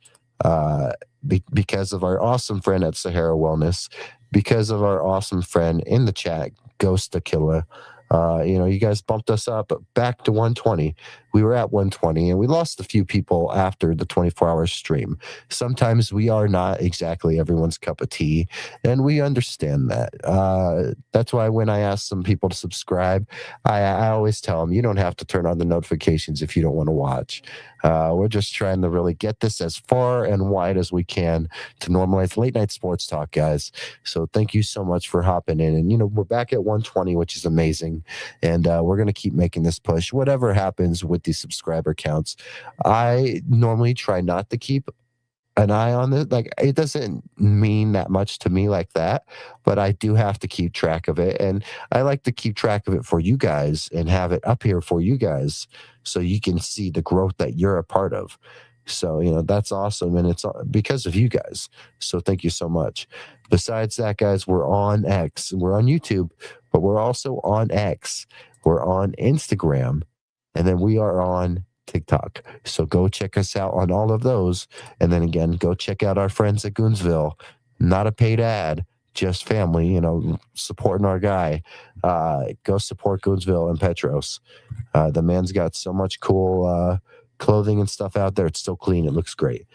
because of our awesome friend at Sahara Wellness, because of our awesome friend in the chat, Ghost Aquila. You guys bumped us up back to 120. We were at 120 and we lost a few people after the 24-hour stream. Sometimes we are not exactly everyone's cup of tea, and we understand that. That's why when I ask some people to subscribe, I always tell them, you don't have to turn on the notifications if you don't want to watch. We're just trying to really get this as far and wide as we can to normalize late night sports talk, guys. So thank you so much for hopping in. And, we're back at 120, which is amazing. And we're going to keep making this push. Whatever happens with these subscriber counts, I normally try not to keep an eye on this. Like, it doesn't mean that much to me like that, but I do have to keep track of it. And I like to keep track of it for you guys and have it up here for you guys so you can see the growth that you're a part of. So, that's awesome. And it's because of you guys. So thank you so much. Besides that, guys, we're on X. We're on YouTube, but we're also on X. We're on Instagram. And then we are on TikTok. So go check us out on all of those. And then again, go check out our friends at Goonsville. Not a paid ad, just family, supporting our guy. Go support Goonsville and Petros. The man's got so much cool clothing and stuff out there. It's still clean. It looks great.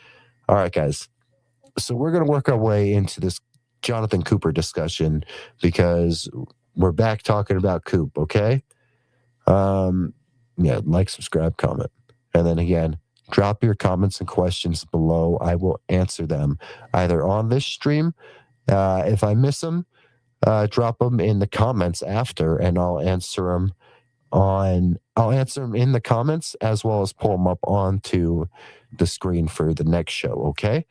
All right, guys. So we're going to work our way into this Jonathan Cooper discussion because we're back talking about Coop, okay? Yeah, like, subscribe, comment. And then again, drop your comments and questions below. I will answer them either on this stream. If I miss them, drop them in the comments after, and I'll answer them in the comments as well as pull them up onto the screen for the next show, okay?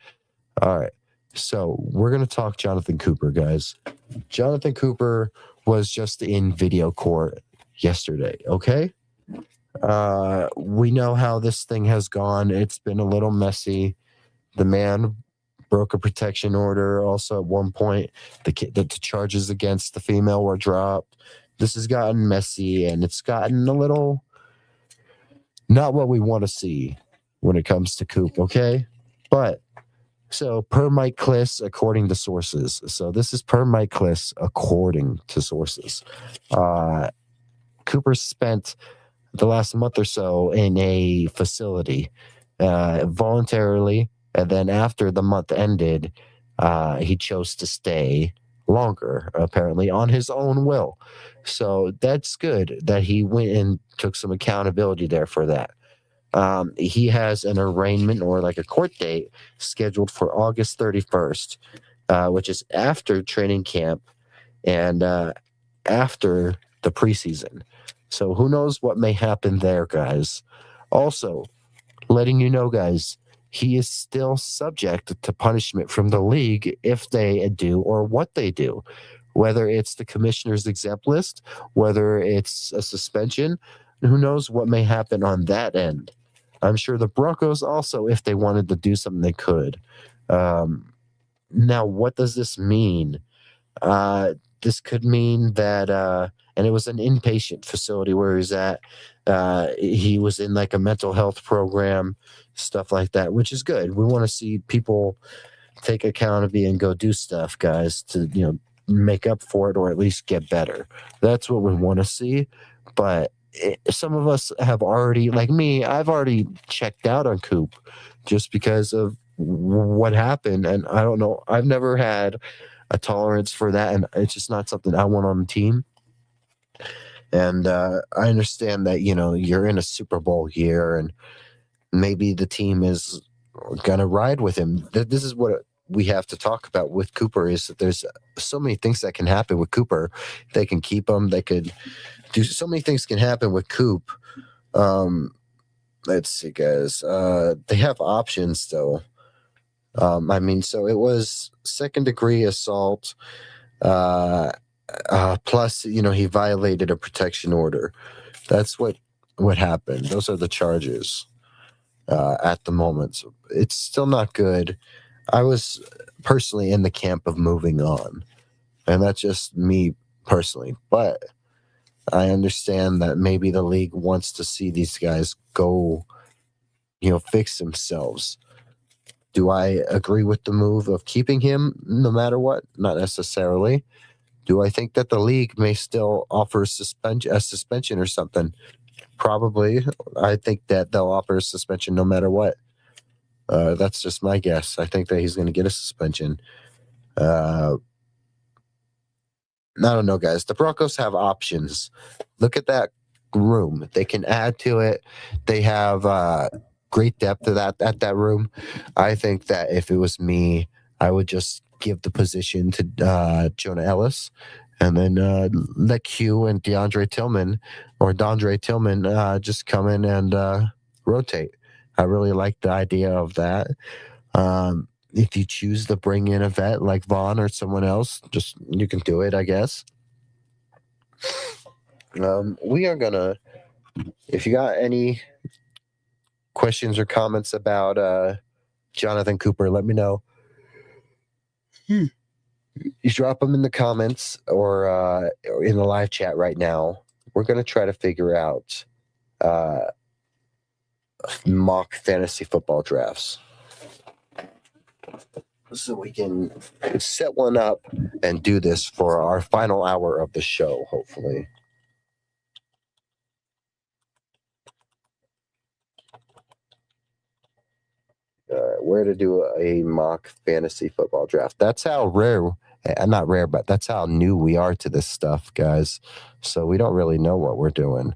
All right. So we're going to talk Jonathan Cooper, guys. Jonathan Cooper was just in video court yesterday, okay? We know how this thing has gone. It's been a little messy. The man broke a protection order. Also, at one point, the charges against the female were dropped. This has gotten messy, and it's gotten a little not what we want to see when it comes to Coop, okay? But, so per Mike Kliss, according to sources. So this is per Mike Kliss, according to sources. Cooper spent the last month or so in a facility voluntarily, and then after the month ended, he chose to stay longer, apparently on his own will. So that's good that he went and took some accountability there for that. He has an arraignment or like a court date scheduled for August 31st, which is after training camp and after the preseason. So who knows what may happen there, guys. Also, letting you know, guys, he is still subject to punishment from the league if they do or what they do, whether it's the commissioner's exempt list, whether it's a suspension. Who knows what may happen on that end. I'm sure the Broncos also, if they wanted to do something, they could. Now, what does this mean? This could mean that, and it was an inpatient facility where he's at. He was in like a mental health program, stuff like that, which is good. We want to see people take accountability and go do stuff, guys, to, make up for it or at least get better. That's what we want to see. But some of us have already, like me, I've already checked out on Coop just because of what happened. And I don't know, I've never had a tolerance for that, and it's just not something I want on the team. And I understand that, you're in a Super Bowl year and maybe the team is going to ride with him. This is what we have to talk about with Cooper, is that there's so many things that can happen with Cooper. They can keep him. They could do so many things can happen with Coop. Let's see, guys. They have options, though. So it was second-degree assault, plus, he violated a protection order. That's what happened. Those are the charges at the moment. So it's still not good. I was personally in the camp of moving on, and that's just me personally. But I understand that maybe the league wants to see these guys go, fix themselves. Do I agree with the move of keeping him no matter what? Not necessarily. Do I think that the league may still offer a suspension or something? Probably. I think that they'll offer a suspension no matter what. That's just my guess. I think that he's going to get a suspension. I don't know, guys. The Broncos have options. Look at that room. They can add to it. They have great depth at that room. I think that if it was me, I would just give the position to Jonah Ellis, and then let Q and Dondre Tillman just come in and rotate. I really like the idea of that. If you choose to bring in a vet like Vaughn or someone else, just you can do it, I guess. We are gonna. If you got any questions or comments about Jonathan Cooper, let me know. You drop them in the comments or in the live chat right now. We're gonna try to figure out mock fantasy football drafts, so we can set one up and do this for our final hour of the show, hopefully. Where to do a mock fantasy football draft. That's how rare, not rare, but that's how new we are to this stuff, guys. So we don't really know what we're doing.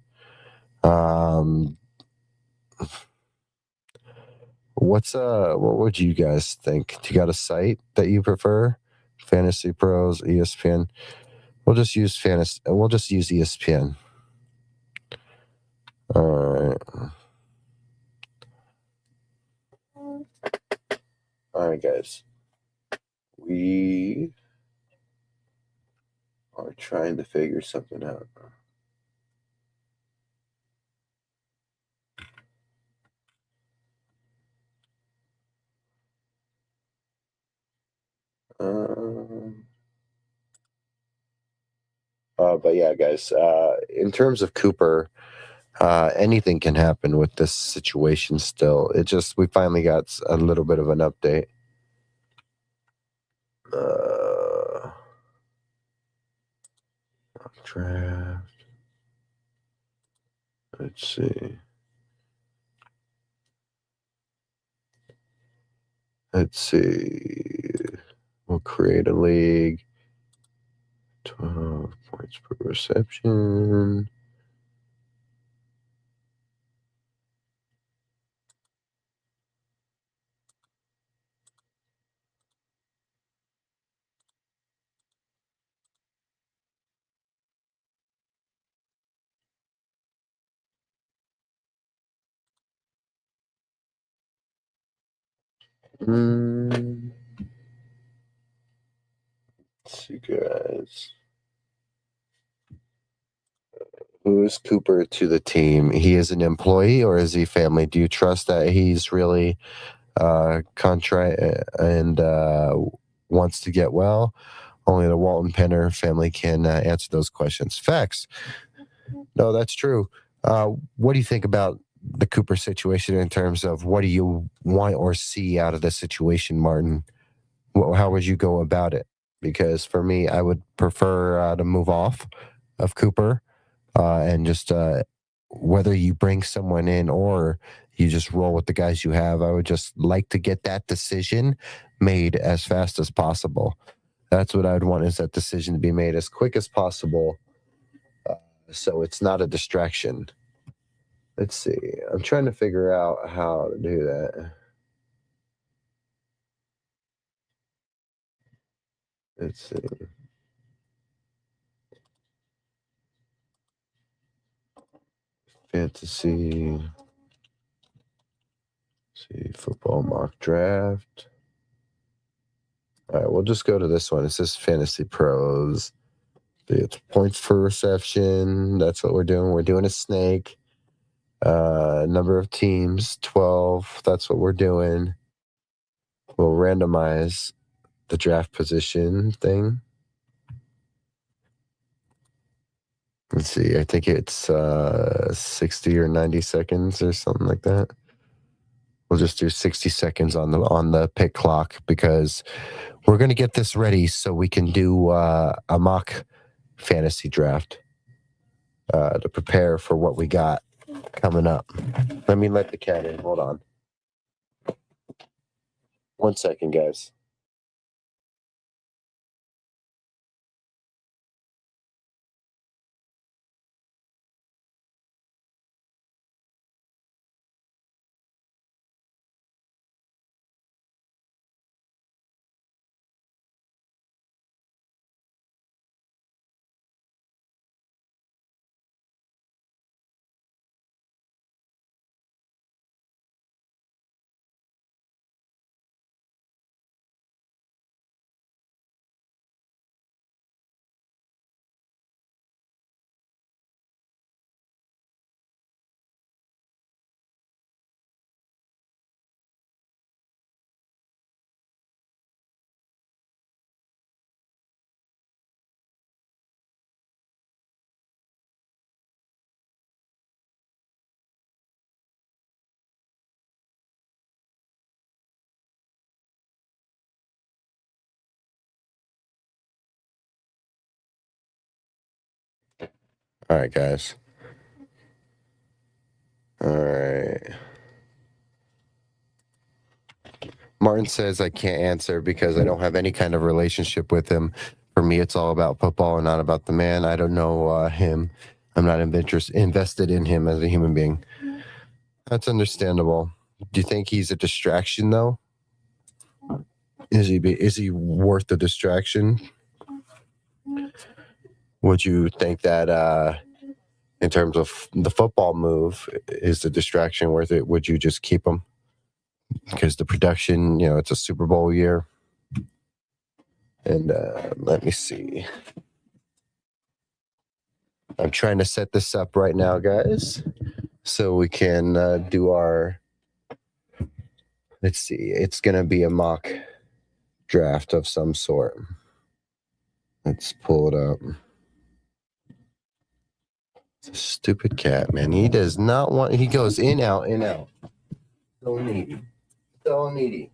What would you guys think? Do you got a site that you prefer? Fantasy Pros, ESPN. We'll just use ESPN. All right. All right, guys. We are trying to figure something out. But yeah, guys, in terms of Cooper, anything can happen with this situation still. We finally got a little bit of an update. Draft. Let's see. We'll create a league. 12 points per reception. Let's see, guys. Who is Cooper to the team? He is an employee or is he family? Do you trust that he's really contrite and wants to get well? Only the Walton Penner family can answer those questions. Facts. No, that's true. What do you think about the Cooper situation in terms of what do you want or see out of this situation, Martin? How would you go about it? Because for me, I would prefer to move off of Cooper and just whether you bring someone in or you just roll with the guys you have. I would just like to get that decision made as fast as possible. That's what I would want, is that decision to be made as quick as possible, so it's not a distraction. Let's see. I'm trying to figure out how to do that. Let's see. Fantasy. Let's see, football mock draft. All right, we'll just go to this one. It says Fantasy Pros. It's points per reception. That's what we're doing. We're doing a snake. Number of teams, 12. That's what we're doing. We'll randomize the draft position thing. Let's see. I think it's 60 or 90 seconds or something like that. We'll just do 60 seconds on the pick clock because we're going to get this ready so we can do a mock fantasy draft to prepare for what we got coming up. Let me let the cat in. Hold on. 1 second, guys. All right, guys. All right. Martin says I can't answer because I don't have any kind of relationship with him. For me, it's all about football and not about the man. I don't know him. I'm not invested in him as a human being. That's understandable. Do you think he's a distraction, though? Is he worth the distraction? Would you think that in terms of the football move, is the distraction worth it? Would you just keep him? Because the production, it's a Super Bowl year. And let me see. I'm trying to set this up right now, guys, so we can do our, let's see, it's going to be a mock draft of some sort. Let's pull it up. It's a stupid cat, man. He does not want, he goes in, out, in, out. So needy. So needy.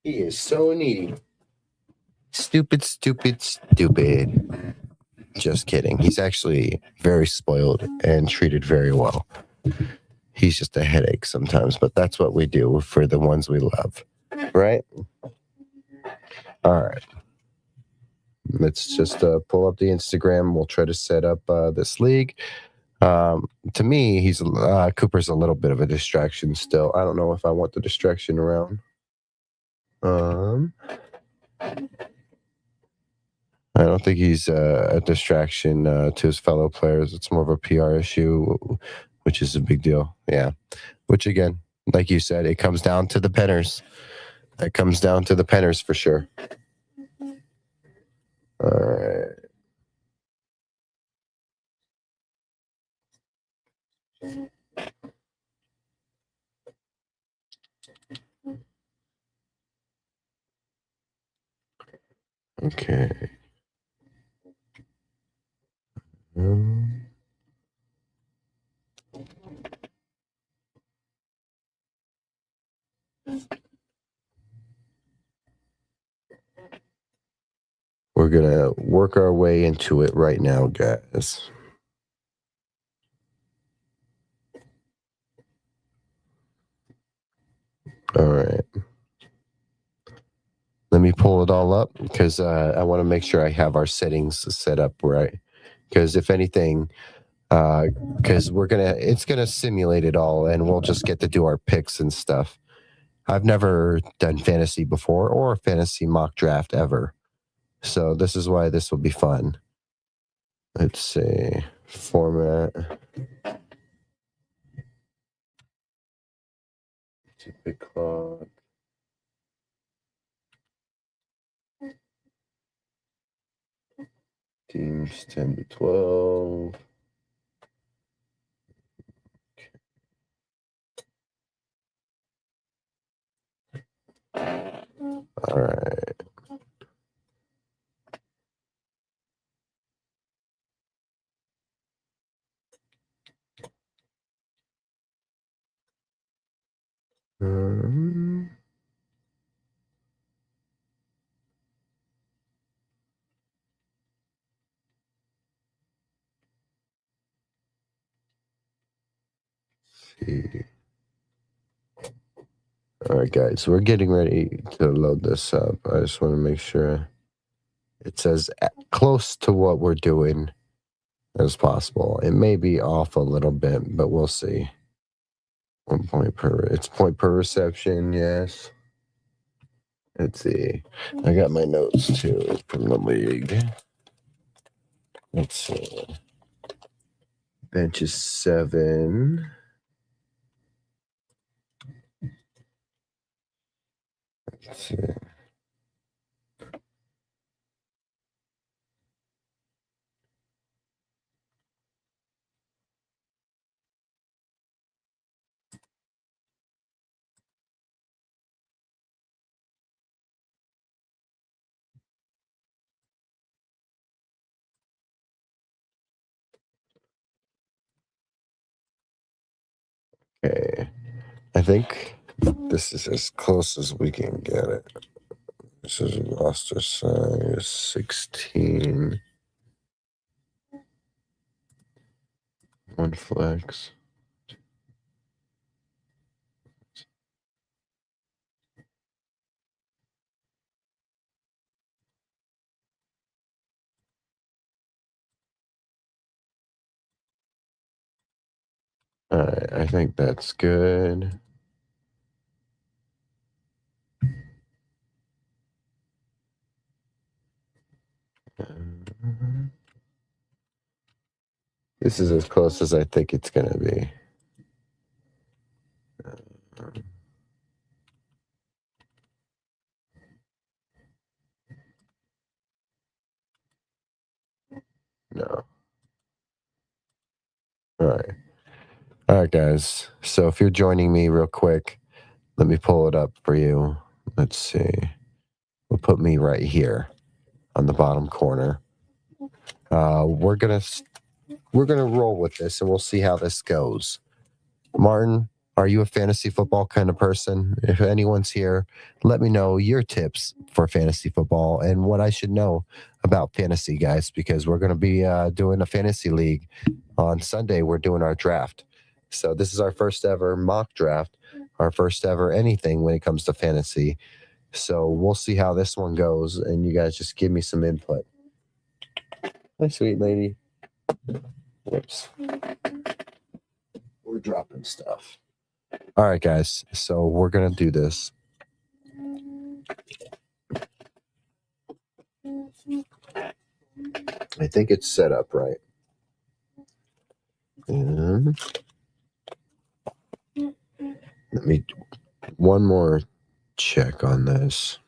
He is so needy. Stupid, stupid, stupid. Just kidding. He's actually very spoiled and treated very well. He's just a headache sometimes, but that's what we do for the ones we love. Right? All right. Let's just pull up the Instagram. We'll try to set up this league. To me, Cooper's a little bit of a distraction still. I don't know if I want the distraction around. I don't think he's a distraction to his fellow players. It's more of a PR issue, which is a big deal. Yeah. Which, again, like you said, it comes down to the penners. It comes down to the penners for sure. All right. Okay. We're going to work our way into it right now, guys. All right. Let me pull it all up because I want to make sure I have our settings set up right. Because if anything, because it's gonna simulate it all, and we'll just get to do our picks and stuff. I've never done fantasy before or a fantasy mock draft ever, so this is why this will be fun. Let's see, format. Big clock. Teams 10 to 12. All right. See. All right, guys, we're getting ready to load this up. I just want to make sure it says close to what we're doing as possible. It may be off a little bit, but we'll see. It's point per reception, yes. Let's see. I got my notes too from the league. Let's see. Bench is 7. Let's see. Okay. I think this is as close as we can get it. This is roster size 16. One flex. All right, I think that's good. This is as close as I think it's going to be. No. All right. All right, guys. So if you're joining me real quick, let me pull it up for you. Let's see. We'll put me right here on the bottom corner. We're gonna roll with this, and we'll see how this goes. Martin, are you a fantasy football kind of person? If anyone's here, let me know your tips for fantasy football and what I should know about fantasy, guys, because we're going to be doing a fantasy league on Sunday. We're doing our draft. So this is our first ever mock draft, our first ever anything when it comes to fantasy. So we'll see how this one goes, and you guys just give me some input. Hi, sweet lady. Whoops. We're dropping stuff. All right, guys. So we're going to do this. I think it's set up right. And let me one more check on this.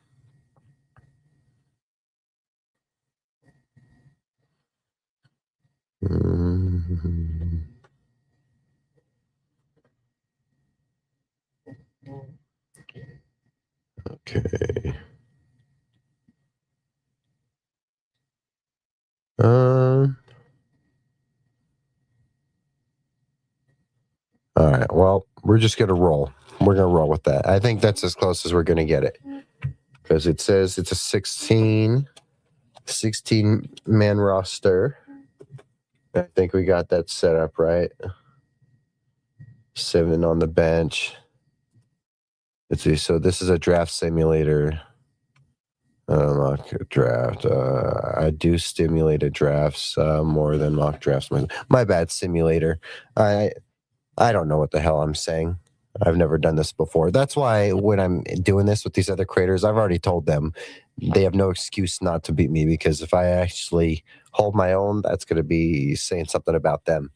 Okay. All right. Well, we're just gonna roll. We're gonna roll with that. I think that's as close as we're gonna get it, because it says it's a 16 man roster. I think we got that set up right. 7 on the bench. Let's see. So this is a draft simulator. Mock draft. I do simulated drafts more than mock drafts. My bad, simulator. I don't know what the hell I'm saying. I've never done this before. That's why when I'm doing this with these other creators, I've already told them they have no excuse not to beat me, because if I actually hold my own, that's going to be saying something about them.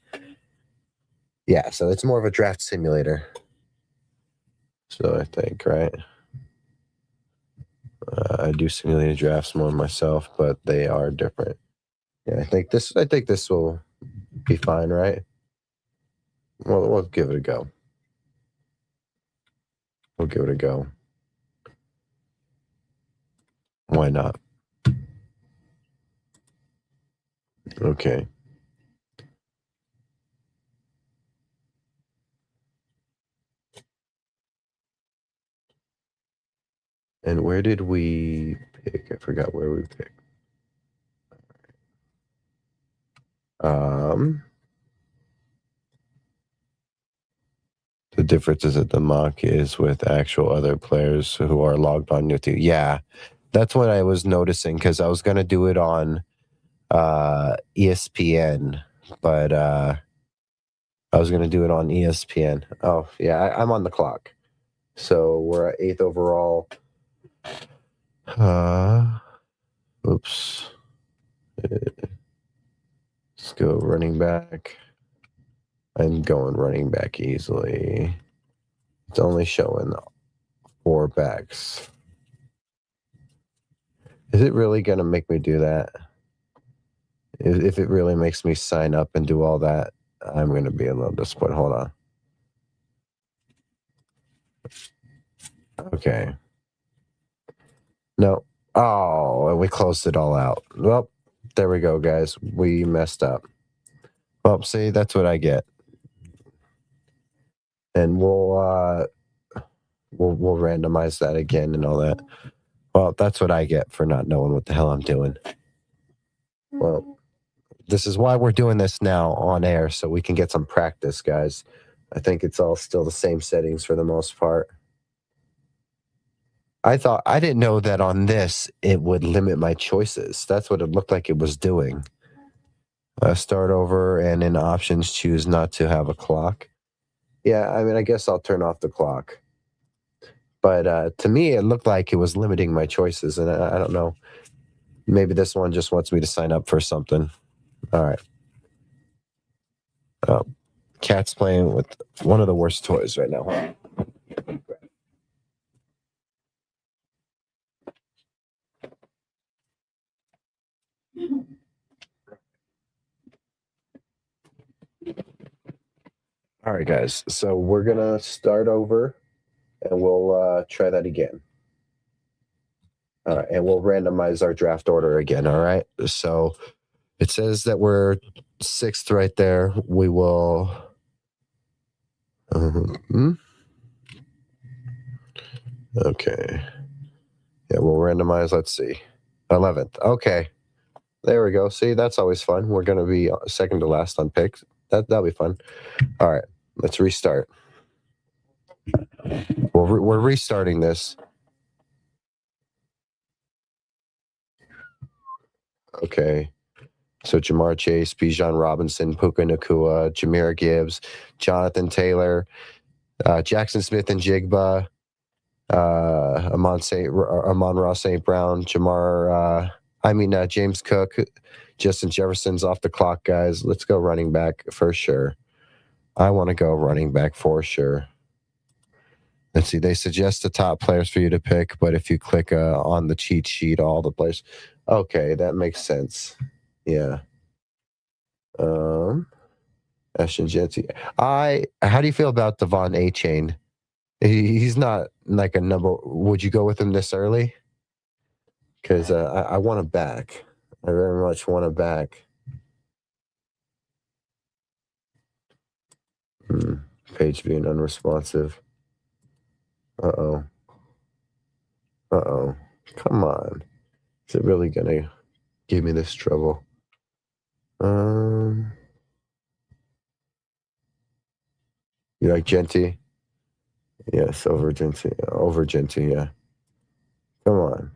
Yeah, so it's more of a draft simulator. So I think, right? I do simulated drafts more myself, but they are different. Yeah, I think this will be fine, right? Well, we'll give it a go. We'll give it a go. Why not? Okay. And where did we pick? I forgot where we picked. The difference is that the mock is with actual other players who are logged on with you. Yeah, that's what I was noticing, because I was going to do it on ESPN, but I was going to do it on ESPN. Oh, yeah, I'm on the clock. So we're at 8th overall. Oops. Let's go running back. I'm going running back easily. It's only showing 4 backs. Is it really going to make me do that? If it really makes me sign up and do all that, I'm going to be a little disappointed. Hold on. Okay. No. Oh, we closed it all out. Well, there we go, guys. We messed up. Well, see, that's what I get. And we'll randomize that again and all that. Well, that's what I get for not knowing what the hell I'm doing. Well, this is why we're doing this now on air, so we can get some practice, guys. I think it's all still the same settings for the most part. I didn't know that on this it would limit my choices. That's what it looked like it was doing. Start over, and in options, choose not to have a clock. Yeah, I mean, I guess I'll turn off the clock. But to me, it looked like it was limiting my choices, and I don't know. Maybe this one just wants me to sign up for something. All right. Cat's playing with one of the worst toys right now. All right, guys. So we're going to start over, and we'll try that again. All right, and we'll randomize our draft order again, all right? So it says that we're 6th right there. We will... Okay. Yeah, we'll randomize. Let's see. 11th. Okay. There we go. See, that's always fun. We're going to be second to last on picks. That'll be fun. All right. Let's restart. We're restarting this. Okay. So Jamar Chase, Bijan Robinson, Puka Nacua, Jahmyr Gibbs, Jonathan Taylor, Jackson Smith and Jigba, Amon-Ra St. Brown, James Cook, Justin Jefferson's off the clock, guys. Let's go running back for sure. I want to go running back for sure. Let's see. They suggest the top players for you to pick, but if you click on the cheat sheet, all the players. Okay, that makes sense. Yeah. Ashton Jetty. How do you feel about Devon A-Chain? He's not like a number. Would you go with him this early? Because I want him back. I very much want him back. Page being unresponsive. Uh-oh. Come on. Is it really going to give me this trouble? You like Genty? Yes, over Genty, yeah. Come on.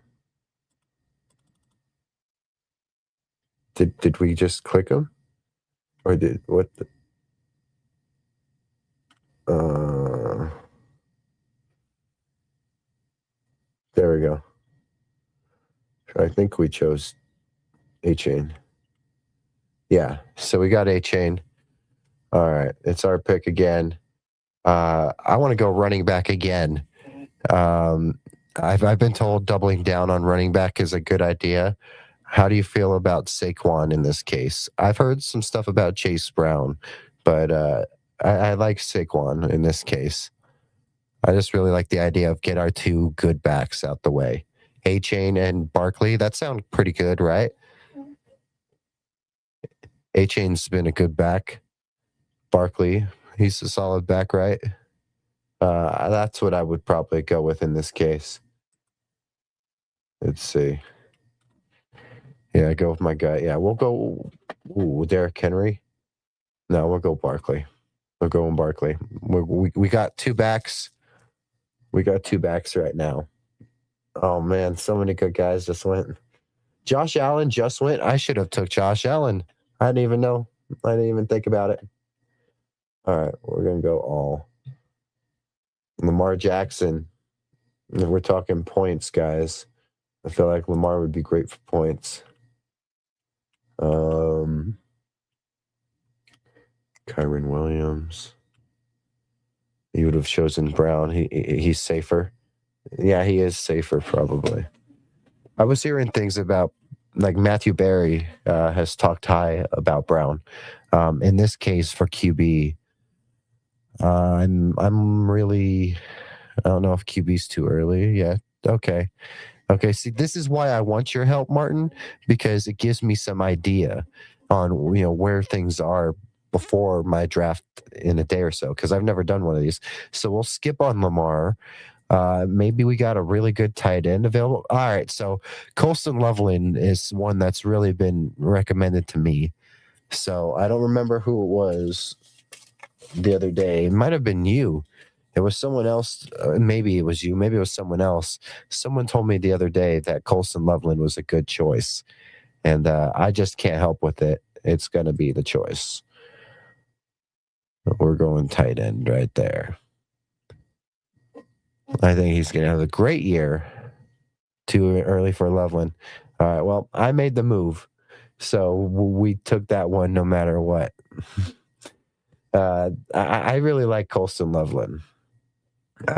Did we just click him? Or did what the, there we go. I think we chose A-Chain. Yeah, so we got A-Chain. All right, it's our pick again. I want to go running back again. I've been told doubling down on running back is a good idea. How do you feel about Saquon in this case? I've heard some stuff about Chase Brown, but I like Saquon in this case. I just really like the idea of get our two good backs out the way. A-Chain and Barkley, that sounds pretty good, right? A-Chain's been a good back. Barkley, he's a solid back, right? That's what I would probably go with in this case. Let's see. Yeah, I go with my guy. Yeah, we'll go Derrick Henry. No, we'll go Barkley. We're going Barkley. We got two backs. We got two backs right now. Oh, man, so many good guys just went. Josh Allen just went. I should have took Josh Allen. I didn't even know. I didn't even think about it. All right, we're going to go all. Lamar Jackson. If we're talking points, guys, I feel like Lamar would be great for points. Kyron Williams. He would have chosen Brown. He's safer. Yeah, he is safer probably. I was hearing things about like Matthew Berry has talked high about Brown. In this case for QB, I'm really, I don't know if QB's too early. Yeah. Okay. See, this is why I want your help, Martin, because it gives me some idea on where things are before my draft in a day or so, because I've never done one of these. So we'll skip on Lamar. Maybe we got a really good tight end available. All right, so Colston Loveland is one that's really been recommended to me. So I don't remember who it was the other day. It might have been you. It was someone else. Maybe it was you. Maybe it was someone else. Someone told me the other day that Colston Loveland was a good choice, and I just can't help with it. It's going to be the choice. We're going tight end right there. I think he's going to have a great year. Too early for Loveland. All right, well, I made the move, so we took that one no matter what. I really like Colston Loveland. All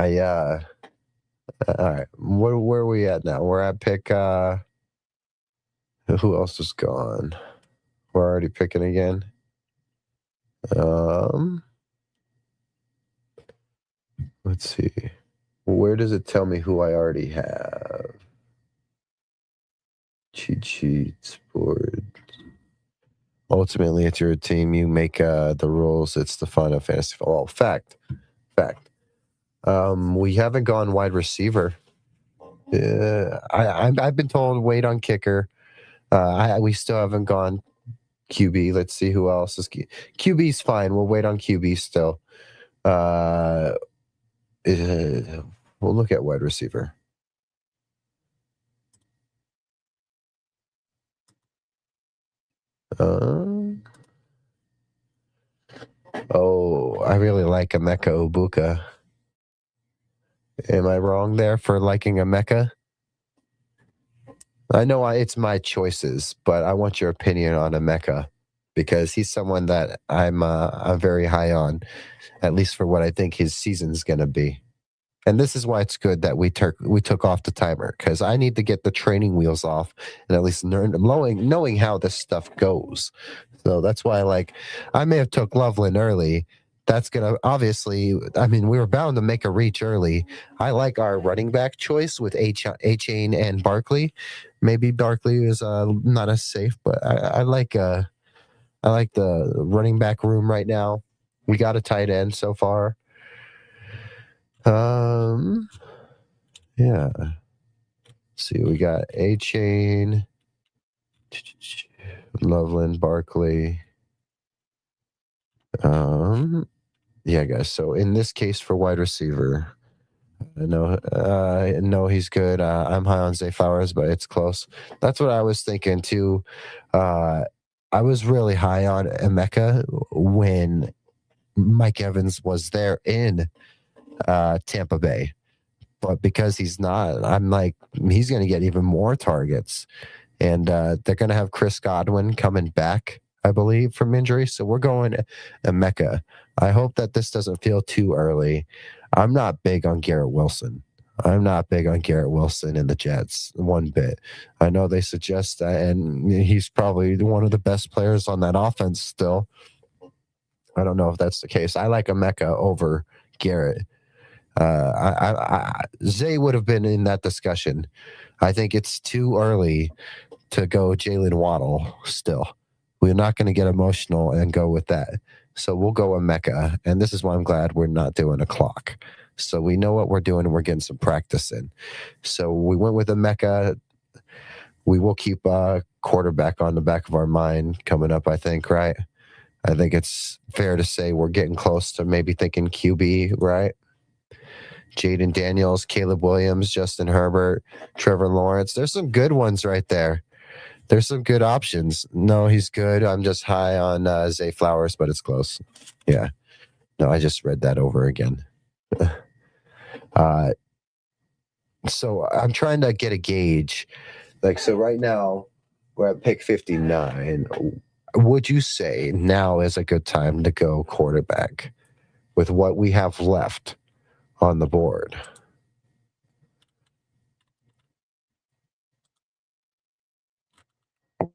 right, where are we at now? We're at pick. Who else is gone? We're already picking again. Let's see. Where does it tell me who I already have? Cheat sheets, board. Ultimately, it's your team. You make the rules. It's the fun of fantasy football. Fact. We haven't gone wide receiver. I've been told wait on kicker. We still haven't gone QB. Let's see who else is QB's fine. We'll wait on QB still. We'll look at wide receiver. I really like Emeka Obuka. Am I wrong there for liking Emeka? I know it's my choices, but I want your opinion on Emeka because he's someone that I'm very high on, at least for what I think his season's going to be. And this is why it's good that we took off the timer because I need to get the training wheels off and at least knowing how this stuff goes. So that's why I may have took Loveland early. That's going to obviously, we were bound to make a reach early. I like our running back choice with A-Chain and Barkley. Maybe Barkley is not as safe, but I like the running back room right now. We got a tight end so far. Yeah. Let's see, we got A-Chain, Loveland, Barkley. Yeah, guys. So in this case for wide receiver, I know he's good. I'm high on Zay Flowers, but it's close. That's what I was thinking too. I was really high on Emeka when Mike Evans was there in Tampa Bay. But because he's not, I'm like, he's going to get even more targets. And they're going to have Chris Godwin coming back, I believe, from injury. So we're going Emeka. I hope that this doesn't feel too early. I'm not big on Garrett Wilson. I'm not big on Garrett Wilson and the Jets one bit. I know they suggest that, and he's probably one of the best players on that offense still. I don't know if that's the case. I like Emeka over Garrett. Zay would have been in that discussion. I think it's too early to go Jalen Waddle still. We're not going to get emotional and go with that. So we'll go Emeka. And this is why I'm glad we're not doing a clock. So we know what we're doing and we're getting some practice in. So we went with Emeka. We will keep quarterback on the back of our mind coming up, I think, right? I think it's fair to say we're getting close to maybe thinking QB, right? Jaden Daniels, Caleb Williams, Justin Herbert, Trevor Lawrence. There's some good ones right there. There's some good options. No, he's good. I'm just high on Zay Flowers, but it's close. Yeah. No, I just read that over again. So I'm trying to get a gauge. So right now we're at pick 59. Would you say now is a good time to go quarterback with what we have left on the board?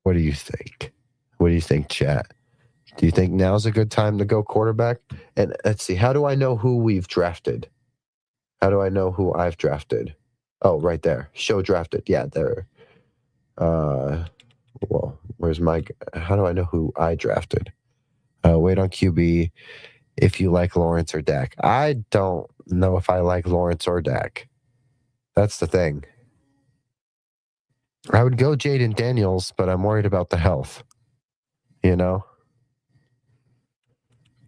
What do you think? What do you think, chat? Do you think now's a good time to go quarterback? And let's see, how do I know who we've drafted? How do I know who I've drafted? Oh, right there. Show drafted. Yeah, there. Well, where's my... How do I know who I drafted? Wait on QB. if you like Lawrence or Dak. I don't know if I like Lawrence or Dak. That's the thing. I would go Jaden Daniels, but I'm worried about the health. You know?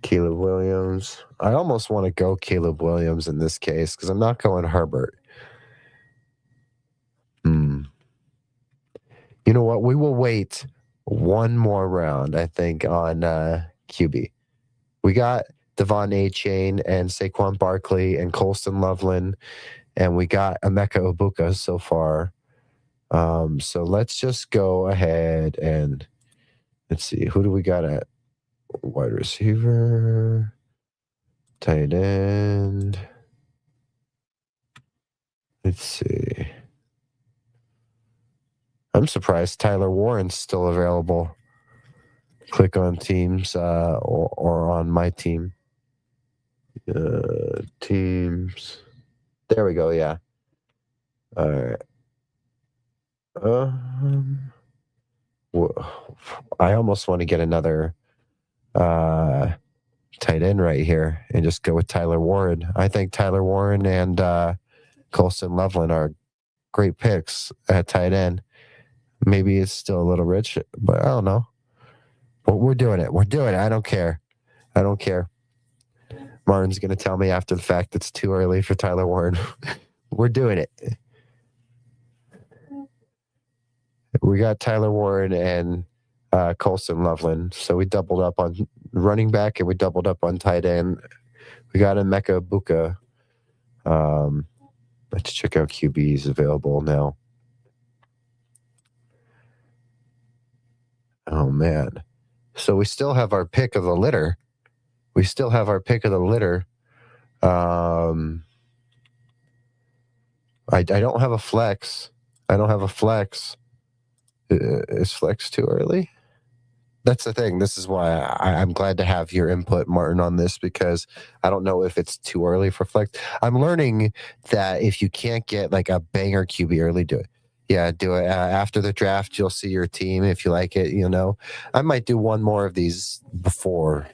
Caleb Williams. I almost want to go Caleb Williams in this case because I'm not going Herbert. You know what? We will wait one more round, I think, on QB. We got Devon Achane and Saquon Barkley and Colston Loveland, and we got Emeka Ibuka so far. So let's just go ahead and let's see. Who do we got at wide receiver, tight end? Let's see. I'm surprised Tyler Warren's still available. Click on teams or on my team. Teams. There we go. Yeah. All right. I almost want to get another tight end right here and just go with Tyler Warren. I think Tyler Warren and Colston Loveland are great picks at tight end. Maybe it's still a little rich, but I don't know. But we're doing it. We're doing it. I don't care. Martin's going to tell me after the fact it's too early for Tyler Warren. We're doing it. We got Tyler Warren and Colston Loveland. So we doubled up on running back and we doubled up on tight end. We got Emeka Ibuka. Let's check out QBs available now. Oh, man. So we still have our pick of the litter. I don't have a flex. Is flex too early? That's the thing. This is why I'm glad to have your input, Martin, on this, because I don't know if it's too early for flex. I'm learning that if you can't get like a banger QB early, do it. Yeah, do it. After the draft, you'll see your team if you like it. You know, I might do one more of these before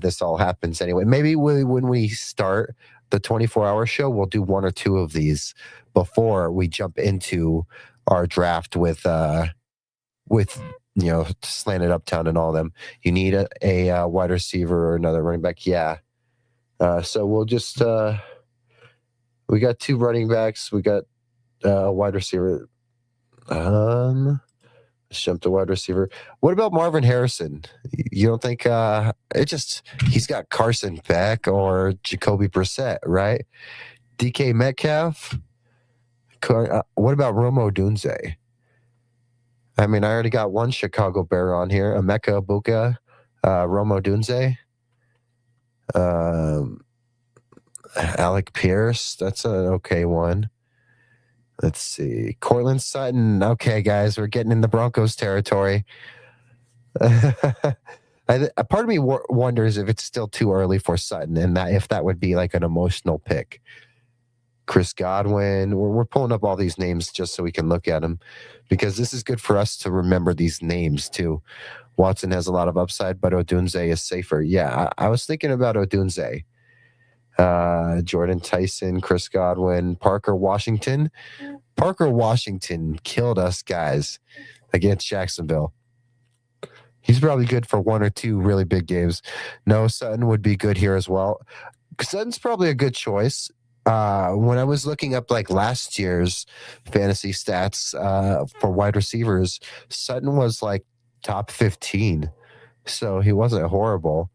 this all happens anyway. Maybe when we start the 24-hour show, we'll do one or two of these before we jump into our draft with slanted uptown and all them. You need a wide receiver or another running back. Yeah. So we'll just we got two running backs. We got a wide receiver. Let's jump to wide receiver. What about Marvin Harrison? You don't think he's got Carson Beck or Jacoby Brissett, right? DK Metcalf. What about Rome Odunze? I mean, I already got one Chicago Bear on here. Emeka Ibuka, Rome Odunze. Alec Pierce. That's an okay one. Let's see. Courtland Sutton. Okay, guys, we're getting in the Broncos territory. Part of me wonders if it's still too early for Sutton and that if that would be like an emotional pick. Chris Godwin. We're pulling up all these names just so we can look at them because this is good for us to remember these names too. Watson has a lot of upside, but Odunze is safer. Yeah, I was thinking about Odunze. Jordan Tyson, Chris Godwin, Parker Washington. Parker Washington killed us, guys, against Jacksonville. He's probably good for one or two really big games. No, Sutton would be good here as well. Sutton's probably a good choice. When I was looking up like last year's fantasy stats for wide receivers, Sutton was like top 15. So he wasn't horrible.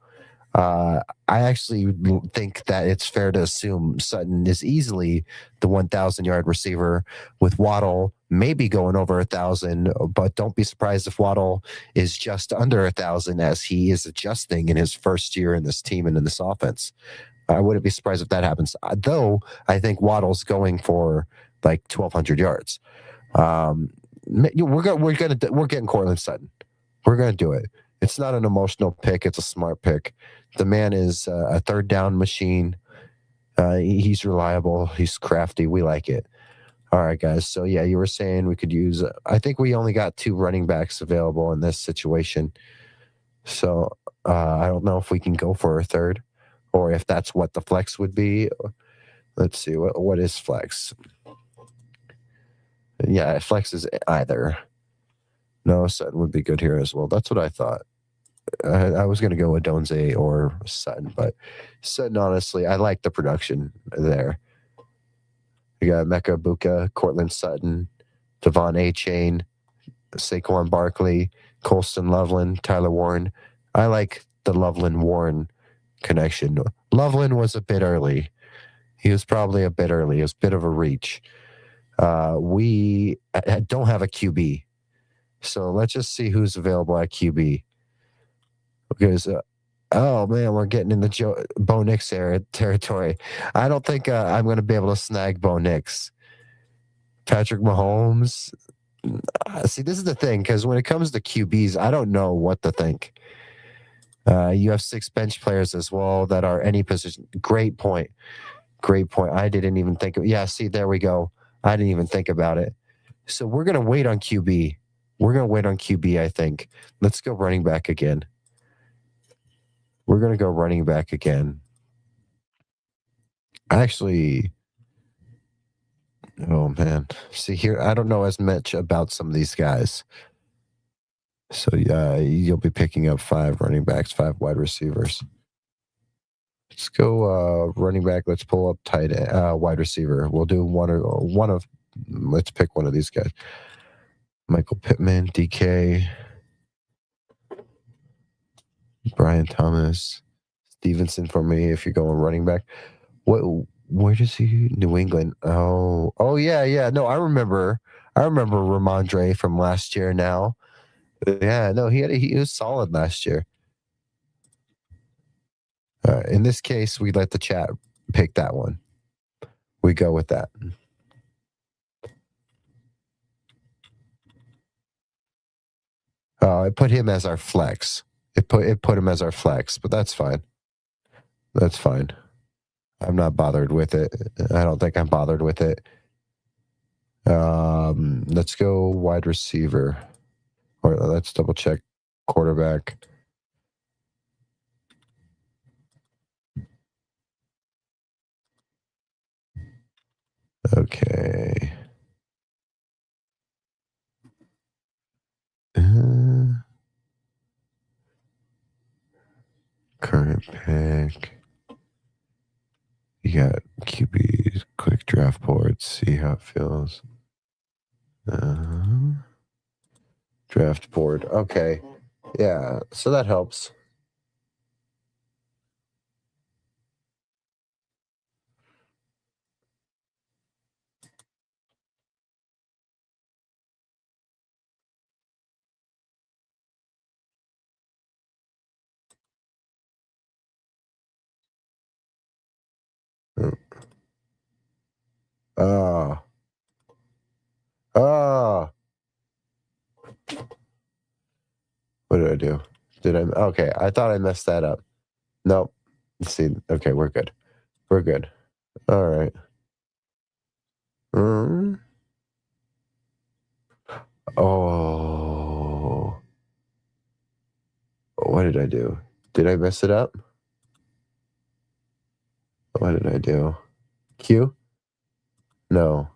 I actually think that it's fair to assume Sutton is easily the 1,000-yard receiver with Waddle maybe going over 1,000, but don't be surprised if Waddle is just under 1,000 as he is adjusting in his first year in this team and in this offense. I wouldn't be surprised if that happens, though I think Waddle's going for like 1,200 yards. We're getting Courtland Sutton. We're going to do it. It's not an emotional pick. It's a smart pick. The man is a third down machine. He's reliable. He's crafty. We like it. All right, guys. So, yeah, you were saying we could use I think we only got two running backs available in this situation. So I don't know if we can go for a third or if that's what the flex would be. Let's see. What is flex? Yeah, flex is either. No, Sutton would be good here as well. That's what I thought. I was going to go with Donze or Sutton, but Sutton, honestly, I like the production there. You got Mecca Buka, Courtland Sutton, Devon A-Chain, Saquon Barkley, Colston Loveland, Tyler Warren. I like the Loveland-Warren connection. Loveland was a bit early. He was probably a bit early. It was a bit of a reach. We don't have a QB. So let's just see who's available at QB. Because, oh man, we're getting in the Bo Nix territory. I don't think I'm going to be able to snag Bo Nix. Patrick Mahomes. See, this is the thing, because when it comes to QBs, I don't know what to think. You have 6 bench players as well that are any position. Great point. Great point. I didn't even think of. Yeah, see, there we go. I didn't even think about it. So we're going to wait on QB. We're going to wait on QB, I think. Let's go running back again. We're going to go running back again. Actually, oh, man. See, here, I don't know as much about some of these guys. So you'll be picking up 5 running backs, 5 wide receivers. Let's go running back. Let's pull up wide receiver. We'll do one of. Let's pick one of these guys. Michael Pittman, DK, Brian Thomas, Stevenson for me. If you're going running back, where does he? New England. Oh yeah. No, I remember Ramondre from last year. Now, yeah, no, he was solid last year. In this case, we let the chat pick that one. We go with that. I put him as our flex. It put him as our flex, but that's fine. That's fine. I'm not bothered with it. I don't think I'm bothered with it. Let's go wide receiver. Or let's double check quarterback. Okay. Current pick. You got QBs, quick draft board, see how it feels. Draft board. Okay. Yeah, so that helps. Oh. What did I do? Okay, I thought I messed that up. Nope. Let's see. Okay, we're good. We're good. All right. Oh. What did I do? Did I mess it up? What did I do? Q? No.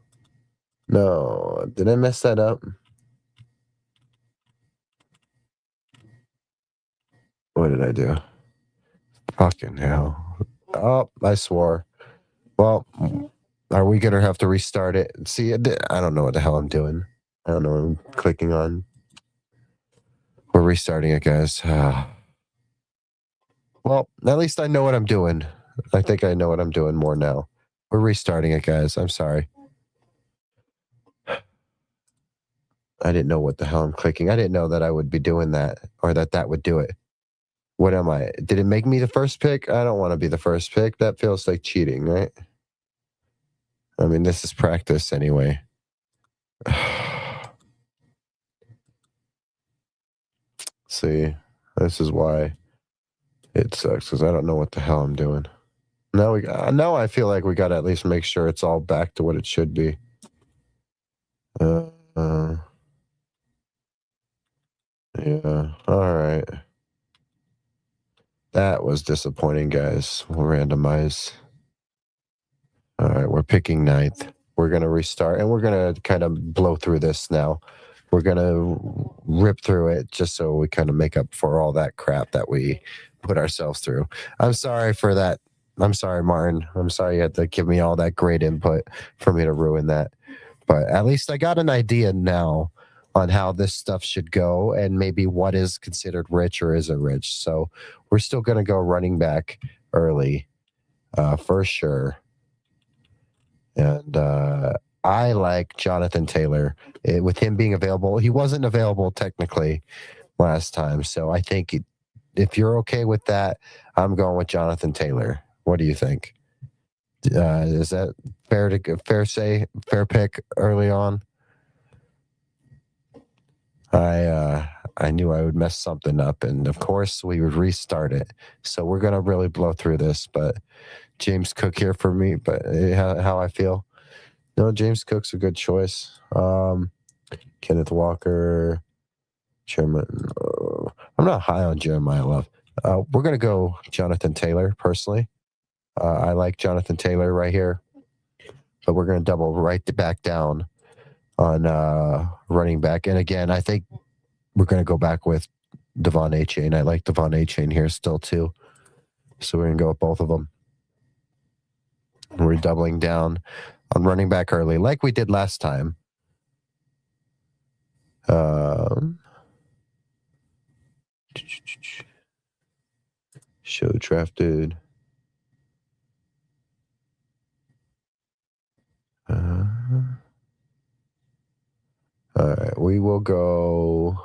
No. Did I mess that up? What did I do? Fucking hell. Oh, I swore. Well, are we going to have to restart it? See, I don't know what the hell I'm doing. I don't know what I'm clicking on. We're restarting it, guys. Well, at least I know what I'm doing. I think I know what I'm doing more now. We're restarting it, guys. I'm sorry. I didn't know what the hell I'm clicking. I didn't know that I would be doing that or that would do it. What am I? Did it make me the first pick? I don't want to be the first pick. That feels like cheating, right? I mean, this is practice anyway. See, this is why it sucks, because I don't know what the hell I'm doing. Now I feel like we got to at least make sure it's all back to what it should be. Yeah. All right. That was disappointing, guys. We'll randomize. All right, we're picking 9th. We're going to restart, and we're going to kind of blow through this now. We're going to rip through it just so we kind of make up for all that crap that we put ourselves through. I'm sorry for that. I'm sorry, Martin. I'm sorry you had to give me all that great input for me to ruin that. But at least I got an idea now on how this stuff should go and maybe what is considered rich or isn't rich. So we're still going to go running back early for sure. And I like Jonathan Taylor. With him being available, he wasn't available technically last time. So I think if you're okay with that, I'm going with Jonathan Taylor. What do you think? Is that fair pick early on? I knew I would mess something up, and of course we would restart it. So we're gonna really blow through this. But James Cook here for me. But how I feel? No, James Cook's a good choice. Kenneth Walker, Chairman. I'm not high on Jeremiah Love. We're gonna go Jonathan Taylor personally. I like Jonathan Taylor right here, but we're gonna double right back down on running back. And again, I think we're going to go back with Devon Achane. I like Devon Achane here still too. So we're going to go with both of them. We're doubling down on running back early like we did last time. Show drafted. All right, we will go.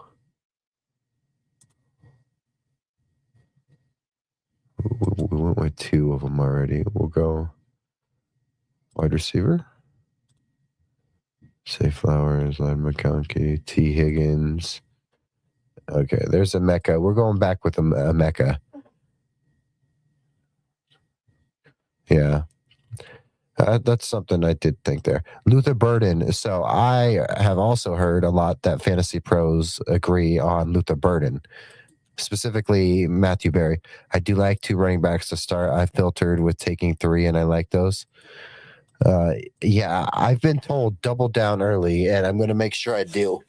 We went with 2 of them already. We'll go wide receiver. Say Flowers, Len McConkey, T. Higgins. Okay, there's a Mecca. We're going back with a Mecca. Yeah. That's something I did think there. Luther Burden. So I have also heard a lot that Fantasy Pros agree on Luther Burden, specifically Matthew Berry. I do like 2 running backs to start. I filtered with taking 3, and I like those. Yeah, I've been told double down early, and I'm going to make sure I do.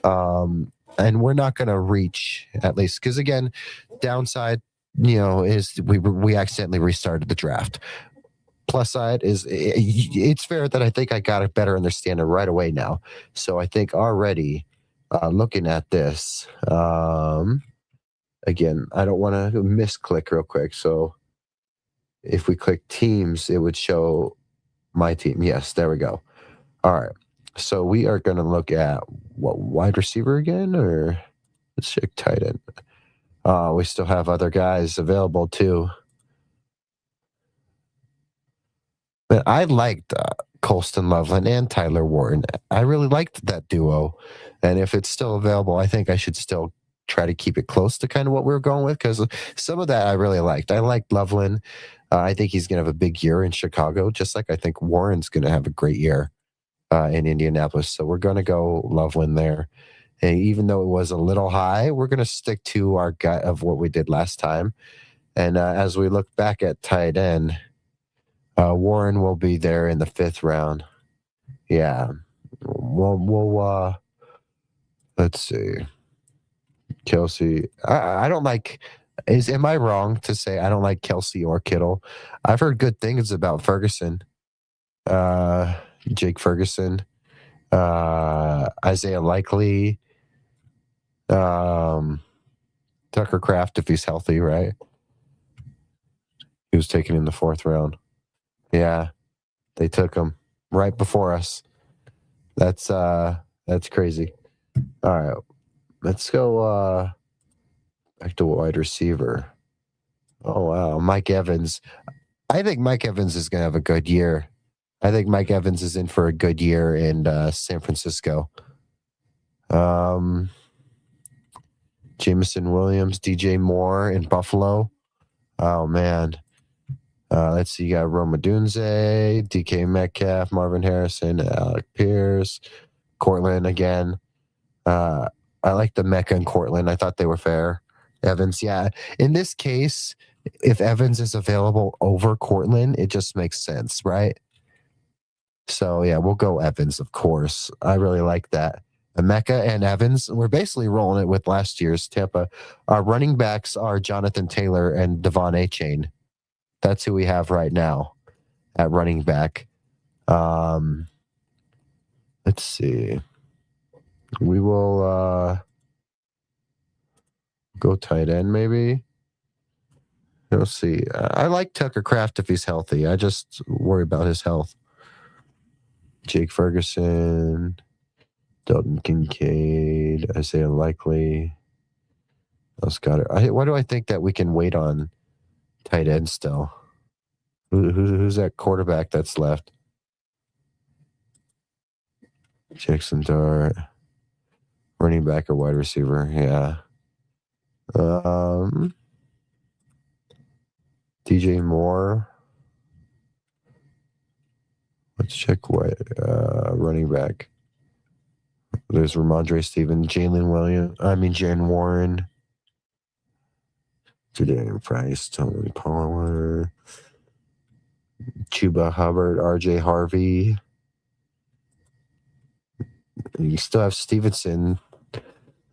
And we're not going to reach, at least, because again, downside, is we accidentally restarted the draft. Plus side is it's fair that I think I got a better understanding right away now. So I think already looking at this, again, I don't want to misclick real quick. So if we click teams, it would show my team. Yes, there we go. All right. So we are going to look at what wide receiver again, or let's check tight end. We still have other guys available too. But I liked Colston Loveland and Tyler Wharton. I really liked that duo. And if it's still available, I think I should still try to keep it close to kind of what we were going with, because some of that I really liked. I liked Loveland. I think he's going to have a big year in Chicago, just like I think Warren's going to have a great year in Indianapolis. So we're going to go Loveland there. And even though it was a little high, we're going to stick to our gut of what we did last time. And as we look back at tight end, Warren will be there in the 5th round. Yeah. We'll let's see. Kelsey. I don't like, am I wrong to say I don't like Kelsey or Kittle? I've heard good things about Ferguson. Jake Ferguson. Isaiah Likely. Tucker Kraft, if he's healthy, right? He was taken in the 4th round. Yeah, they took him right before us. That's crazy. All right, let's go back to wide receiver. Oh wow, Mike Evans. I think Mike Evans is going to have a good year. I think Mike Evans is in for a good year in San Francisco. Jameson Williams, DJ Moore in Buffalo. Oh man. Let's see, you got Rome Odunze, DK Metcalf, Marvin Harrison, Alec Pierce, Courtland again. I like the Mecca and Courtland. I thought they were fair. Evans, yeah. In this case, if Evans is available over Courtland, it just makes sense, right? So yeah, we'll go Evans, of course. I really like that. Emeka and Evans, we're basically rolling it with last year's Tampa. Our running backs are Jonathan Taylor and Devon Achane. That's who we have right now at running back. Let's see. We will go tight end, maybe. We'll see. I like Tucker Kraft if he's healthy. I just worry about his health. Jake Ferguson, Dalton Kincaid, Isaiah Likely. Why do I think that we can wait on tight end still? Who's that quarterback that's left? Jackson Dart, running back or wide receiver? Yeah. DJ Moore. Let's check what running back. There's Ramondre Stevens, Jan Warren, Jadarian Price, Tony Pollard, Chuba Hubbard, RJ Harvey. You still have Stevenson.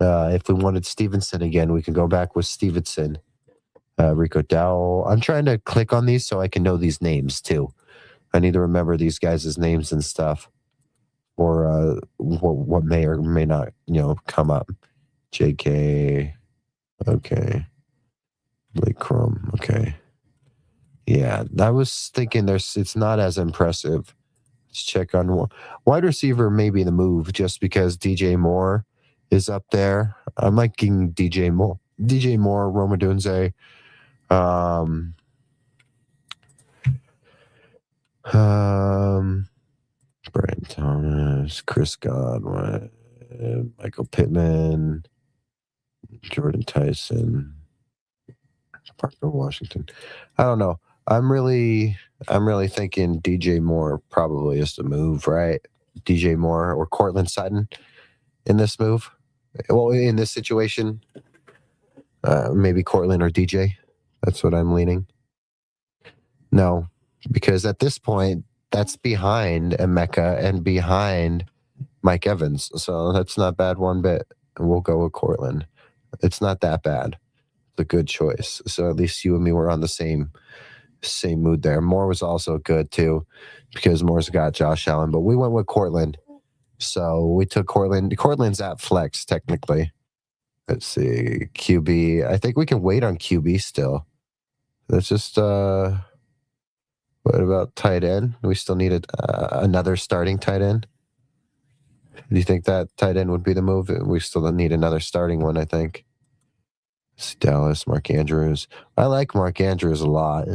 If we wanted Stevenson again, we can go back with Stevenson. Rico Dowell. I'm trying to click on these so I can know these names too. I need to remember these guys' names and stuff, or what may or may not, come up. JK. Okay. Blake Crum. Okay. Yeah, I was thinking it's not as impressive. Let's check on wide receiver, maybe the move, just because DJ Moore is up there. I'm liking DJ Moore, Roma Dunze, Brian Thomas, Chris Godwin, Michael Pittman, Jordan Tyson, Parker Washington. I don't know. I'm really thinking DJ Moore probably is the move, right? DJ Moore or Courtland Sutton in this move. Well, in this situation, maybe Courtland or DJ. That's what I'm leaning. No, because at this point, that's behind Emeka and behind Mike Evans. So that's not bad one bit. We'll go with Courtland. It's not that bad. It's a good choice. So at least you and me were on the same mood there. Moore was also good too, because Moore's got Josh Allen, but we went with Courtland. So we took Courtland. Courtland's at flex technically. Let's see. QB. I think we can wait on QB still. Let's just what about tight end? We still needed another starting tight end. Do you think that tight end would be the move? We still need another starting one, I think. It's Dallas, Mark Andrews. I like Mark Andrews a lot.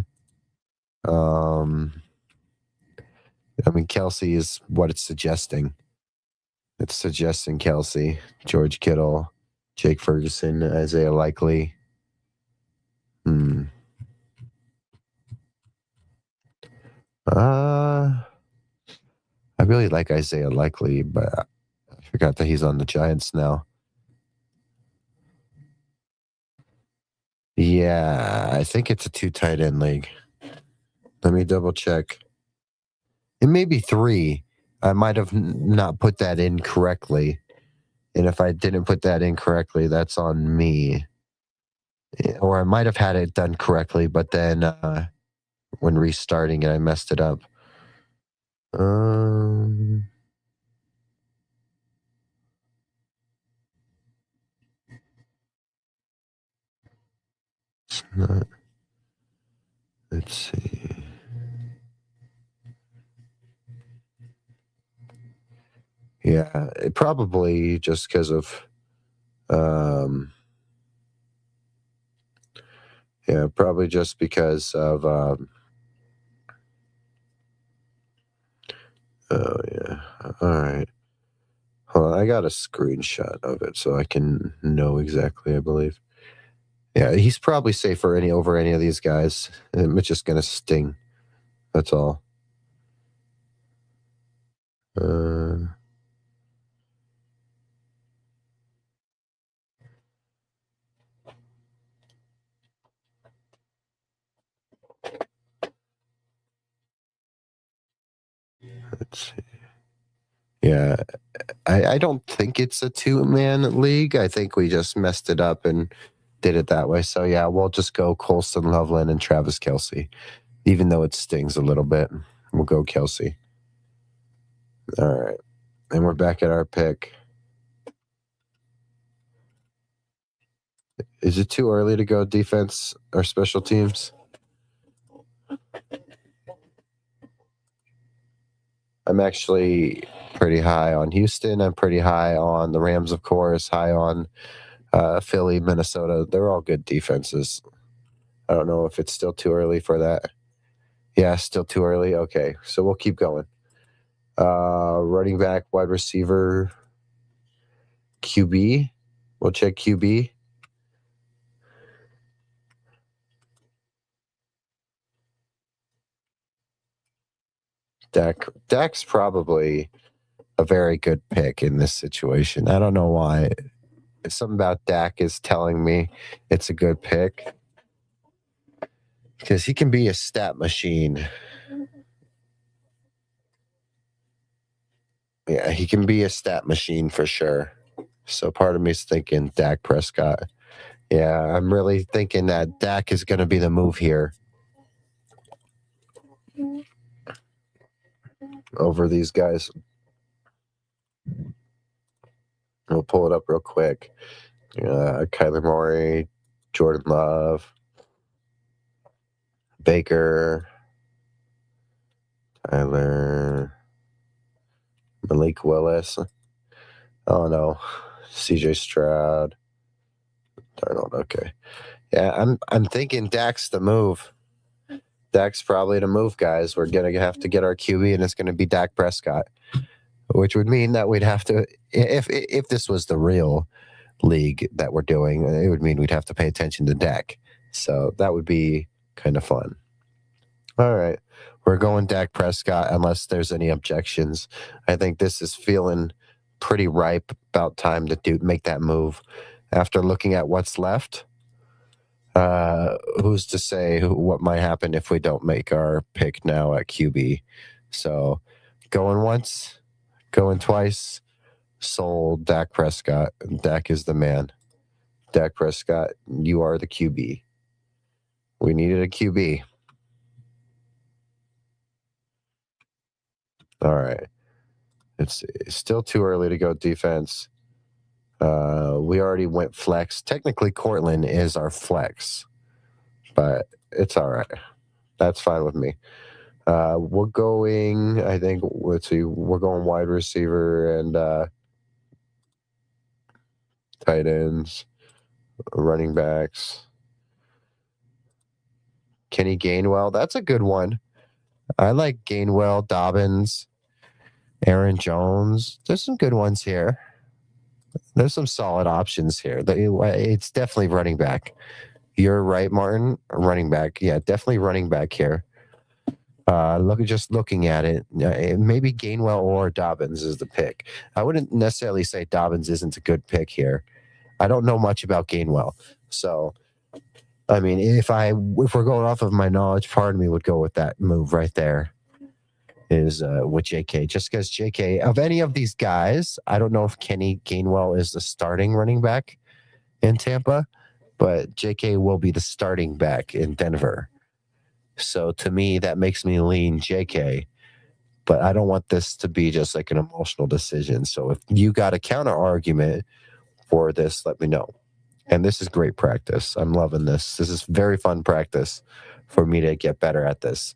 Kelsey is what it's suggesting. It's suggesting Kelsey, George Kittle, Jake Ferguson, Isaiah Likely. I really like Isaiah Likely, but I forgot that he's on the Giants now. Yeah, I think it's a 2 tight end league. Let me double check. It may be 3. I might have not put that in correctly. And if I didn't put that in correctly, that's on me. Or I might have had it done correctly, but then when restarting it, I messed it up. It's not. Let's see. Yeah, it probably just because of, probably just because of, oh yeah, all right. Hold on, I got a screenshot of it so I can know exactly, I believe. Yeah, he's probably safer over any of these guys. It's just going to sting. That's all. Let's see. Yeah, I don't think it's a two-man league. I think we just messed it up and did it that way. So, yeah, we'll just go Colston Loveland and Travis Kelce, even though it stings a little bit. We'll go Kelce. All right. And we're back at our pick. Is it too early to go defense or special teams? I'm actually pretty high on Houston. I'm pretty high on the Rams, of course, high on Philly, Minnesota. They're all good defenses. I don't know if it's still too early for that. Yeah, still too early. Okay, so we'll keep going. Running back, wide receiver, QB. We'll check QB. Dak's probably a very good pick in this situation. I don't know why. Something about Dak is telling me it's a good pick because he can be a stat machine. Yeah, he can be a stat machine for sure. So part of me is thinking Dak Prescott. Yeah, I'm really thinking that Dak is going to be the move here over these guys. We'll pull it up real quick. Kyler Murray, Jordan Love, Baker, Tyler, Malik Willis. Oh no, CJ Stroud, Darnold. Okay, yeah, I'm thinking Dak's the move. Dak's probably the move, guys. We're gonna have to get our QB, and it's gonna be Dak Prescott, which would mean that we'd have to, if this was the real league that we're doing, it would mean we'd have to pay attention to Dak. So that would be kind of fun. All right. We're going Dak Prescott unless there's any objections. I think this is feeling pretty ripe, about time to make that move. After looking at what's left, who's to say what might happen if we don't make our pick now at QB? So going once, going twice, sold Dak Prescott. Dak is the man. Dak Prescott, you are the QB. We needed a QB. All right. It's still too early to go defense. We already went flex. Technically, Courtland is our flex, but it's all right. That's fine with me. We're going, I think, let's see, we're going wide receiver and tight ends, running backs. Kenny Gainwell, that's a good one. I like Gainwell, Dobbins, Aaron Jones. There's some good ones here. There's some solid options here. It's definitely running back. You're right, Martin. Running back. Yeah, definitely running back here. Looking at it, maybe Gainwell or Dobbins is the pick. I wouldn't necessarily say Dobbins isn't a good pick here. I don't know much about Gainwell. So, I mean, if we're going off of my knowledge, part of me would go with that move right there. Is with JK, just because JK, of any of these guys, I don't know if Kenny Gainwell is the starting running back in Tampa, but JK will be the starting back in Denver. So to me, that makes me lean JK, but I don't want this to be just like an emotional decision. So if you got a counter argument for this, let me know. And this is great practice. I'm loving this. This is very fun practice for me to get better at this.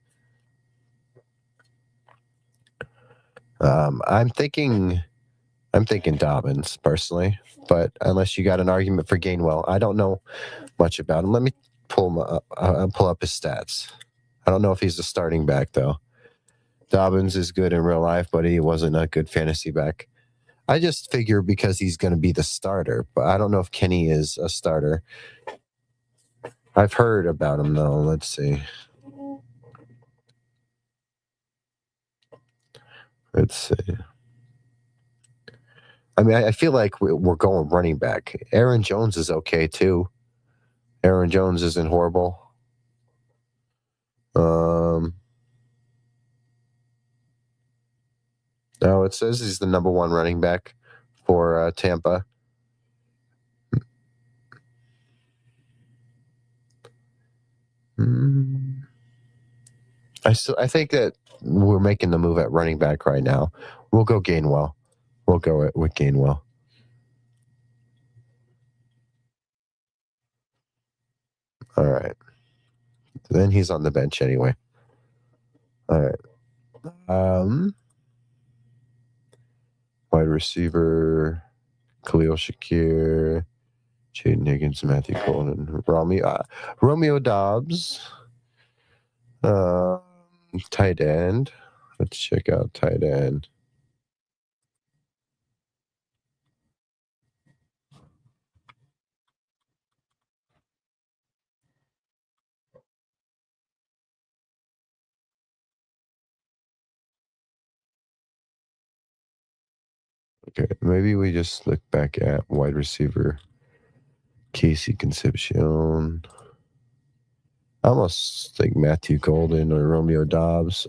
I'm thinking Dobbins personally, but unless you got an argument for Gainwell, I don't know much about him. Let me pull him up. Pull up his stats. I don't know if he's a starting back though. Dobbins is good in real life, but he wasn't a good fantasy back. I just figure because he's going to be the starter, but I don't know if Kenny is a starter. I've heard about him though. Let's see. I mean, I feel like we're going running back. Aaron Jones is okay too. Aaron Jones isn't horrible. Oh, it says he's the number 1 running back for Tampa. I think that we're making the move at running back right now. We'll go Gainwell. We'll go with Gainwell. All right. Then he's on the bench anyway. All right. Wide receiver, Khalil Shakir, Jaden Higgins, Matthew Coleman, Romeo Dobbs. Tight end. Let's check out tight end. Okay, maybe we just look back at wide receiver Casey Concepcion. I almost think Matthew Golden or Romeo Dobbs,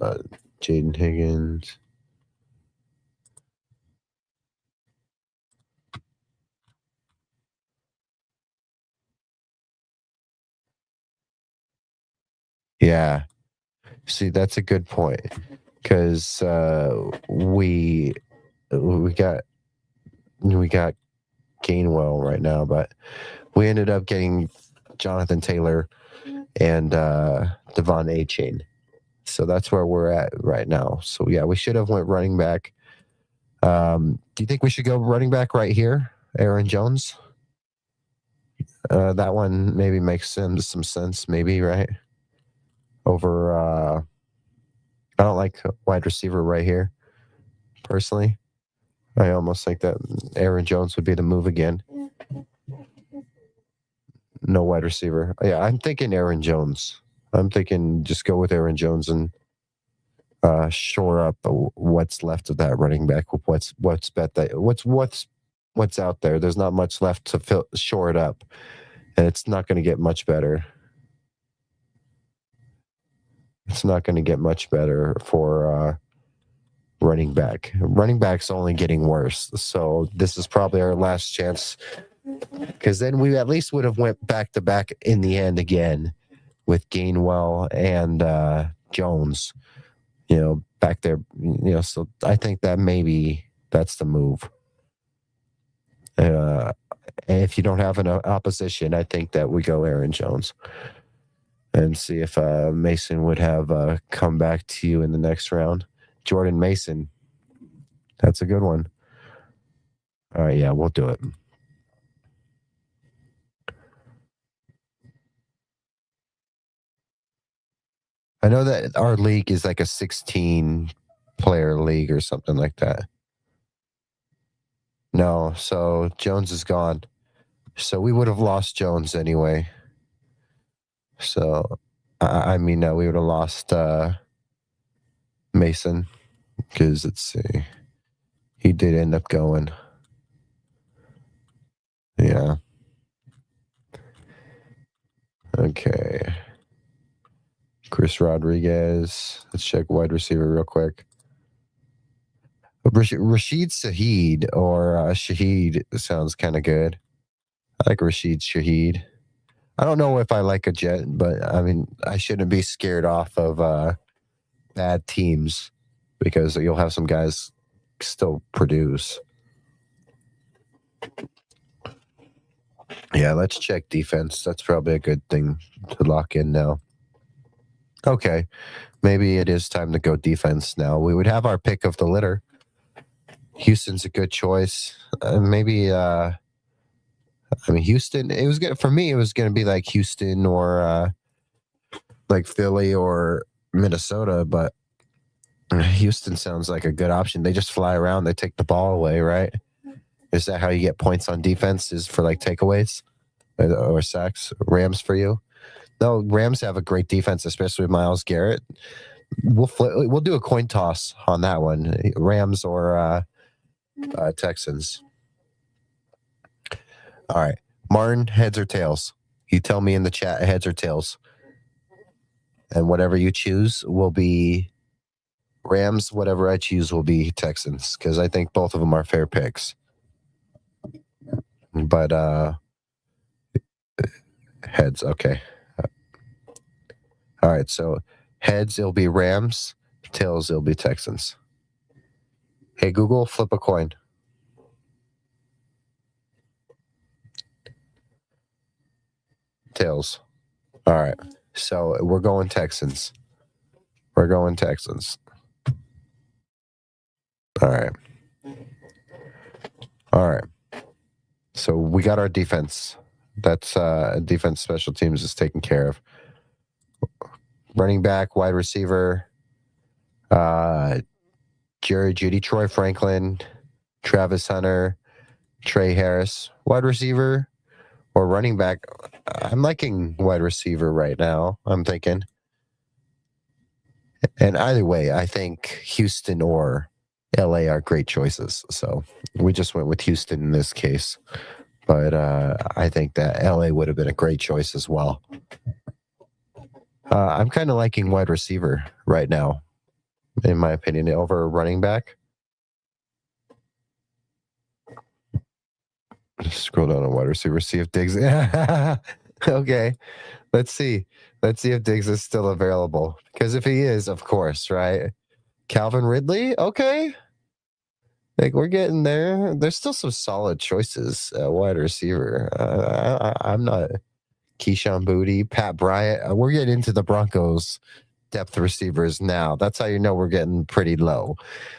Jaden Higgins. Yeah. See, that's a good point because we got Gainwell right now, but we ended up getting Jonathan Taylor and Devon A-Chain. So that's where we're at right now. So yeah, we should have went running back. Do you think we should go running back right here, Aaron Jones? That one maybe makes some sense, maybe, right? Over, I don't like wide receiver right here, personally. I almost think that Aaron Jones would be the move again. No wide receiver. Yeah, I'm thinking Aaron Jones. I'm thinking just go with Aaron Jones and shore up what's left of that running back. What's out there. There's not much left to shore it up, and it's not going to get much better. It's not going to get much better for running back. Running back's only getting worse. So this is probably our last chance, because then we at least would have went back to back in the end again with Gainwell and Jones. Back there. So I think that maybe that's the move. And if you don't have an opposition, I think that we go Aaron Jones and see if Mason would have come back to you in the next round. Jordan Mason. That's a good one. All right, yeah, we'll do it. I know that our league is like a 16-player league or something like that. No, so Jones is gone. So we would have lost Jones anyway. So, we would have lost Mason, because let's see. He did end up going. Yeah. Okay. Chris Rodriguez. Let's check wide receiver real quick. Rashid Shaheed or Shaheed sounds kind of good. I like Rashid Shaheed. I don't know if I like a Jet, but I shouldn't be scared off of bad teams, because you'll have some guys still produce. Yeah, let's check defense. That's probably a good thing to lock in now. Okay, maybe it is time to go defense now. We would have our pick of the litter. Houston's a good choice. Houston. It was good for me. It was going to be like Houston or like Philly or Minnesota, but Houston sounds like a good option. They just fly around. They take the ball away, right? Is that how you get points on defense? Is for like takeaways or sacks? Rams for you? No, Rams have a great defense, especially with Myles Garrett. We'll do a coin toss on that one. Rams or Texans. All right. Martin, heads or tails? You tell me in the chat, heads or tails. And whatever you choose will be Rams, whatever I choose will be Texans because I think both of them are fair picks. But heads, okay. All right, so heads it'll be Rams, tails it'll be Texans. Hey Google, flip a coin. Tails. All right. So we're going Texans. We're going Texans. All right. All right. So we got our defense. That's defense special teams is taken care of. Running back, wide receiver, Jerry Jeudy, Troy Franklin, Travis Hunter, Trey Harris. Wide receiver or running back. I'm liking wide receiver right now, I'm thinking. And either way, I think Houston or LA are great choices. So we just went with Houston in this case. But I think that LA would have been a great choice as well. I'm kind of liking wide receiver right now, in my opinion, over running back. Just scroll down on wide receiver, see if Diggs. Okay, let's see. Let's see if Diggs is still available. Because if he is, of course, right? Calvin Ridley, okay. Like we're getting there. There's still some solid choices at wide receiver. I'm not Keyshawn Booty, Pat Bryant. We're getting into the Broncos depth receivers now. That's how you know we're getting pretty low.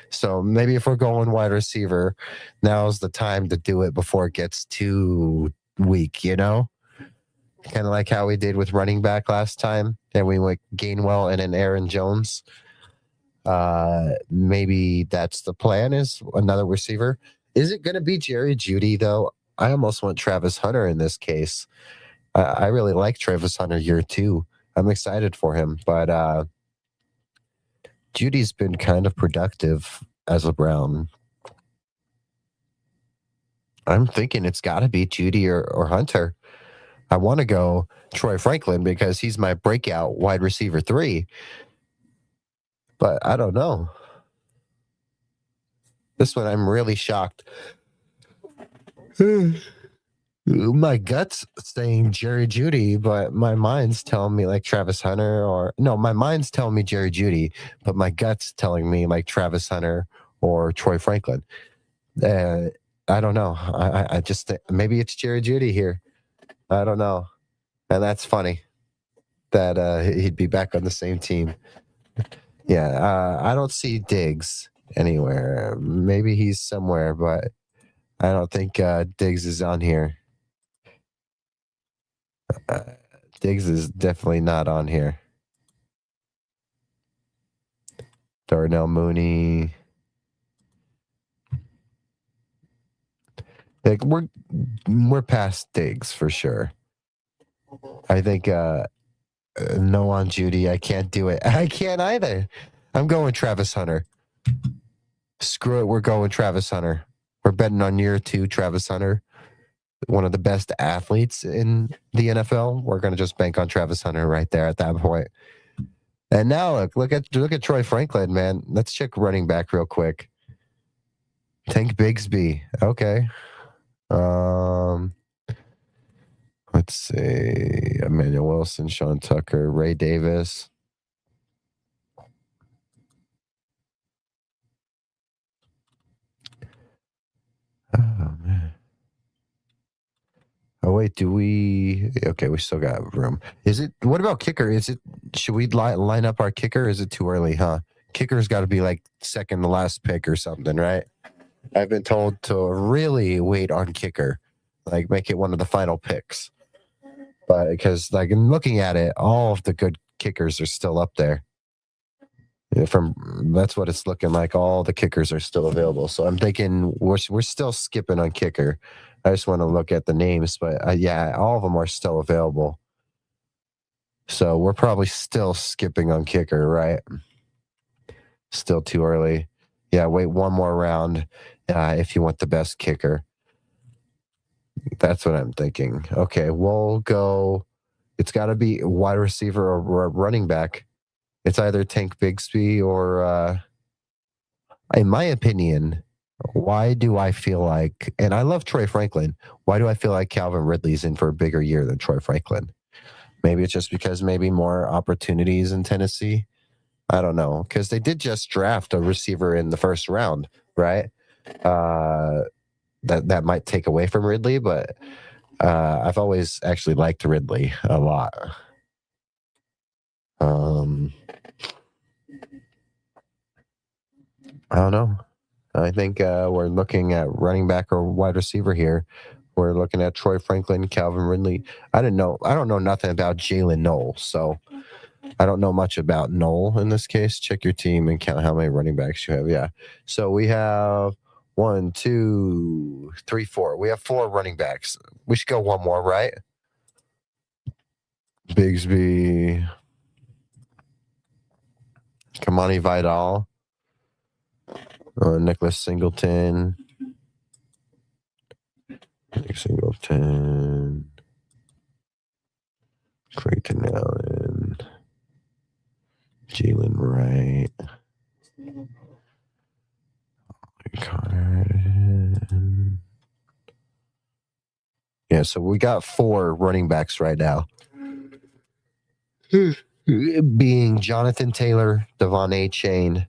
So maybe if we're going wide receiver, now's the time to do it before it gets too weak, you know? Kind of like how we did with running back last time. And we went Gainwell and then Aaron Jones. Maybe that's the plan is another receiver. Is it going to be Jerry Jeudy, though? I almost want Travis Hunter in this case. I really like Travis Hunter year 2. I'm excited for him, but Judy's been kind of productive as a Brown. I'm thinking it's got to be Jeudy or Hunter. I want to go Troy Franklin because he's my breakout wide receiver 3. But I don't know. This one, I'm really shocked. My gut's saying Jerry Jeudy, but my mind's telling me like Travis Hunter my mind's telling me Jerry Jeudy, but my gut's telling me like Travis Hunter or Troy Franklin. I don't know. I just think maybe it's Jerry Jeudy here. I don't know. And that's funny that he'd be back on the same team. Yeah, I don't see Diggs anywhere. Maybe he's somewhere, but I don't think Diggs is on here. Diggs is definitely not on here. Darnell Mooney. Like we're past Diggs for sure. I think no on Jeudy. I can't do it. I can't either. I'm going Travis Hunter. Screw it. We're going Travis Hunter. We're betting on year 2 Travis Hunter. One of the best athletes in the NFL. We're going to just bank on Travis Hunter right there at that point. And now look at Troy Franklin, man. Let's check running back real quick. Tank Bigsby. Okay. Let's see. Emmanuel Wilson, Sean Tucker, Ray Davis. Oh man. Oh wait, do we? Okay, we still got room. Is it? What about kicker? Is it? Should we line up our kicker? Is it too early? Huh? Kicker's got to be like second to last pick or something, right? I've been told to really wait on kicker, like make it one of the final picks. But because like in looking at it, all of the good kickers are still up there. That's what it's looking like. All the kickers are still available. So I'm thinking we're still skipping on kicker. I just want to look at the names, but yeah, all of them are still available. So we're probably still skipping on kicker, right? Still too early. Yeah, wait one more round if you want the best kicker. That's what I'm thinking. Okay, we'll go. It's got to be wide receiver or running back. It's either Tank Bigsby or in my opinion, why do I feel like, and I love Troy Franklin, why do I feel like Calvin Ridley's in for a bigger year than Troy Franklin? Maybe it's just because maybe more opportunities in Tennessee. I don't know, because they did just draft a receiver in the first round, right? That might take away from Ridley, but I've always actually liked Ridley a lot. I don't know. I think we're looking at running back or wide receiver here. We're looking at Troy Franklin, Calvin Ridley. I don't know nothing about Jalen Knoll, so I don't know much about Knoll in this case. Check your team and count how many running backs you have. Yeah. So we have 1, 2, 3, 4. We have 4 running backs. We should go one more, right? Bigsby, Kamani Vidal, Nicholas Singleton, Creighton Allen, Jalen Wright, Connor. Yeah, so we got 4 running backs right now. Being Jonathan Taylor, Devon A-Chain,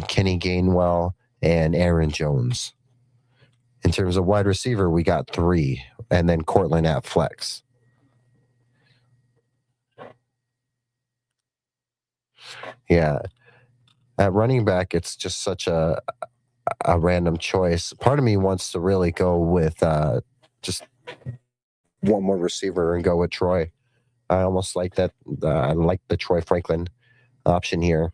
Kenny Gainwell, and Aaron Jones. In terms of wide receiver, we got 3, and then Courtland at flex. Yeah. At running back, it's just such a random choice. Part of me wants to really go with just one more receiver and go with Troy. I almost like that. I like the Troy Franklin option here.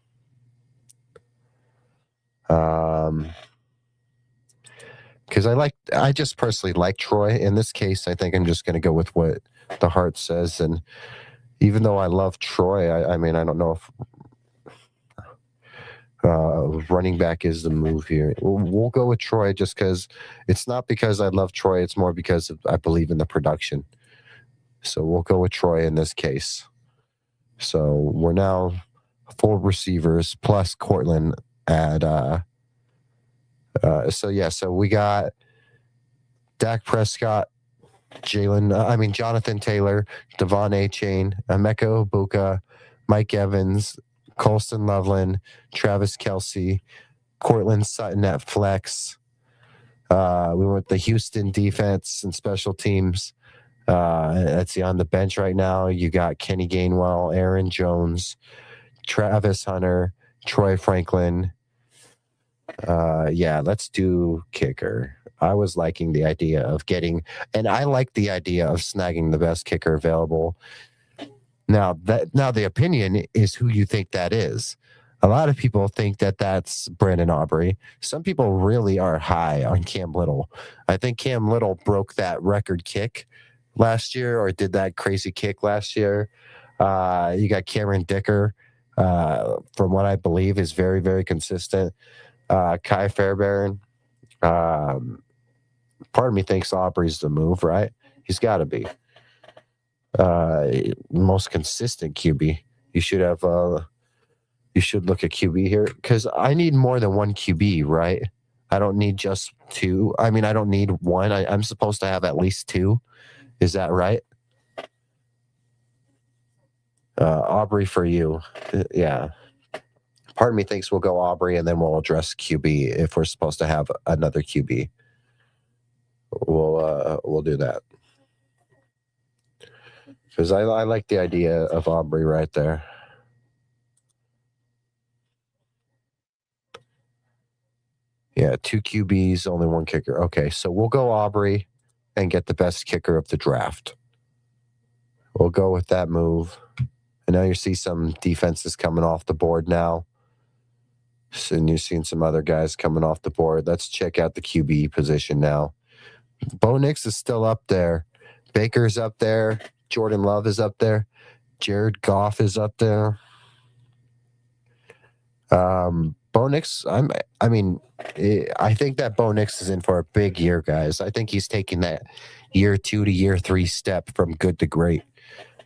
Because I just personally like Troy. In this case, I think I'm just going to go with what the heart says. And even though I love Troy, I mean, I don't know if running back is the move here. We'll go with Troy just because it's not because I love Troy. It's more because I believe in the production. So we'll go with Troy in this case. So we're now 4 receivers plus Courtland at so we got Dak Prescott, Jonathan Taylor, Devon A-Chain, Emeka Egbuka, Mike Evans, Colston Loveland, Travis Kelce, Courtland Sutton at flex. We went with the Houston defense and special teams. Let's see, on the bench right now, you got Kenny Gainwell, Aaron Jones, Travis Hunter, Troy Franklin. Let's do kicker. I was liking the idea of and I like the idea of snagging the best kicker available. Now the opinion is who you think that is. A lot of people think that that's Brandon Aubrey. Some people really are high on Cam Little. I think Cam Little broke that record kick last year, or did that crazy kick last year. You got Cameron Dicker, from what I believe is very, very consistent. Kai Fairbairn. Part of me thinks Aubrey's the move, right? He's got to be. Most consistent QB. You should have. You should look at QB here because I need more than one QB, right? I don't need just 2. I mean, I don't need 1. I'm supposed to have at least 2. Is that right? Aubrey for you. Yeah. Part of me thinks we'll go Aubrey and then we'll address QB if we're supposed to have another QB. We'll do that. Because I like the idea of Aubrey right there. Yeah, 2 QBs, only 1 kicker. Okay, so we'll go Aubrey and get the best kicker of the draft. We'll go with that move. And now you see some defenses coming off the board now. And you're seeing some other guys coming off the board. Let's check out the QB position now. Bo Nix is still up there. Baker's up there. Jordan Love is up there. Jared Goff is up there. Bo Nix, I think that Bo Nix is in for a big year, guys. I think he's taking that year 2 to year 3 step from good to great.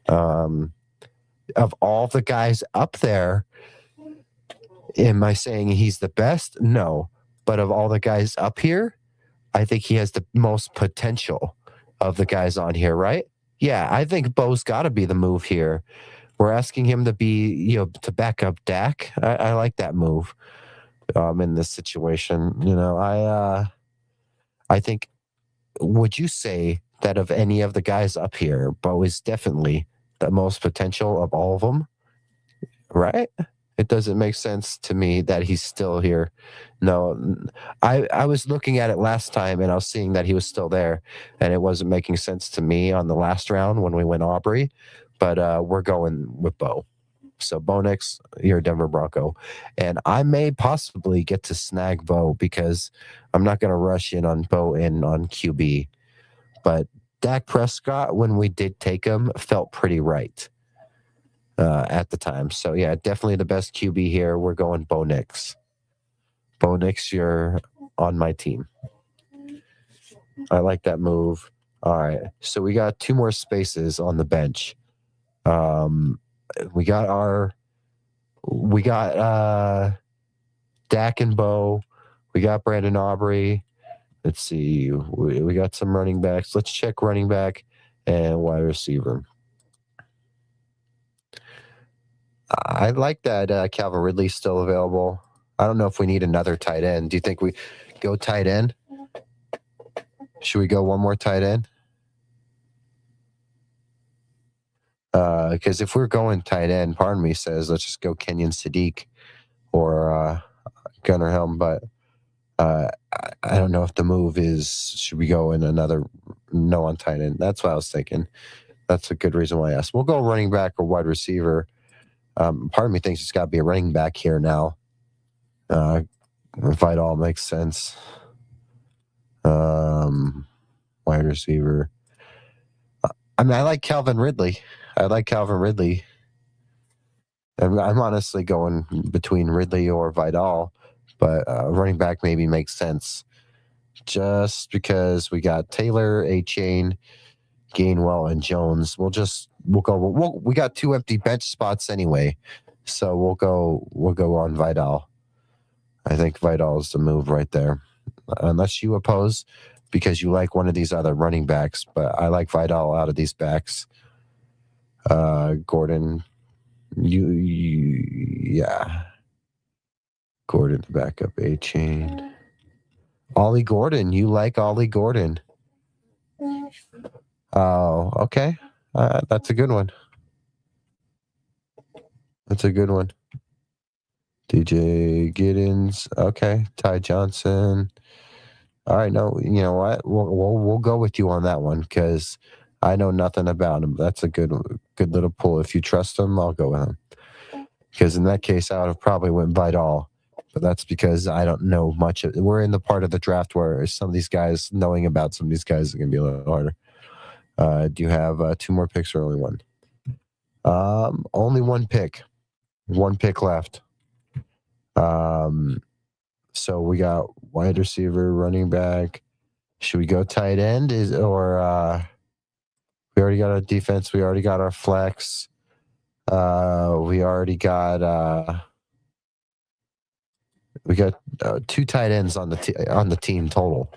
Of all the guys up there, Am I saying he's the best? No. But of all the guys up here, I think he has the most potential of the guys on here, right? Yeah, I think Bo's got to be the move here. We're asking him to be, to back up Dak. I like that move in this situation. I think, would you say that of any of the guys up here, Bo is definitely the most potential of all of them, right? It doesn't make sense to me that he's still here. No, I was looking at it last time and I was seeing that he was still there, and it wasn't making sense to me on the last round when we went Aubrey, but we're going with Bo. So Bo Nix, you're a Denver Bronco. And I may possibly get to snag Bo because I'm not going to rush in on Bo and on QB. But Dak Prescott, when we did take him, felt pretty right at the time. So, yeah, definitely the best QB here. We're going Bo Nix. Bo Nix, you're on my team. I like that move. All right. So we got 2 more spaces on the bench. We got Dak and Bo. We got Brandon Aubrey. Let's see. We got some running backs. Let's check running back and wide receiver. I like that Calvin Ridley's still available. I don't know if we need another tight end. Do you think we go tight end? Should we go one more tight end? Because if we're going tight end, part of me says let's just go Kenyon Sadiq or Gunnar Helm, but I don't know if the move is should we go in another no on tight end. That's what I was thinking. That's a good reason why I asked. We'll go running back or wide receiver. Part of me thinks it's got to be a running back here now. If it all makes sense. Wide receiver. I mean, I like Calvin Ridley. I'm honestly going between Ridley or Vidal, but running back maybe makes sense. Just because we got Taylor, A-Chain, Gainwell, and Jones. We got 2 empty bench spots anyway, so we'll go on Vidal. I think Vidal is the move right there, unless you oppose because you like one of these other running backs. But I like Vidal out of these backs. Gordon, yeah. Gordon to back up A-Chain. Ollie Gordon, you like Ollie Gordon? Oh, okay. That's a good one. DJ Giddens. Okay. Ty Johnson. All right. No, you know what? We'll go with you on that one because I know nothing about him. That's a good little pull. If you trust him, I'll go with him. Because in that case, I would have probably went Vidal. But that's because I don't know much. We're in the part of the draft where some of these guys, knowing about some of these guys is going to be a little harder. Do you have 2 more picks or only one? Only 1 pick. 1 pick left. So we got wide receiver, running back. Should we go tight end? We already got our defense. We already got our flex. We already got we got 2 tight ends on the team total,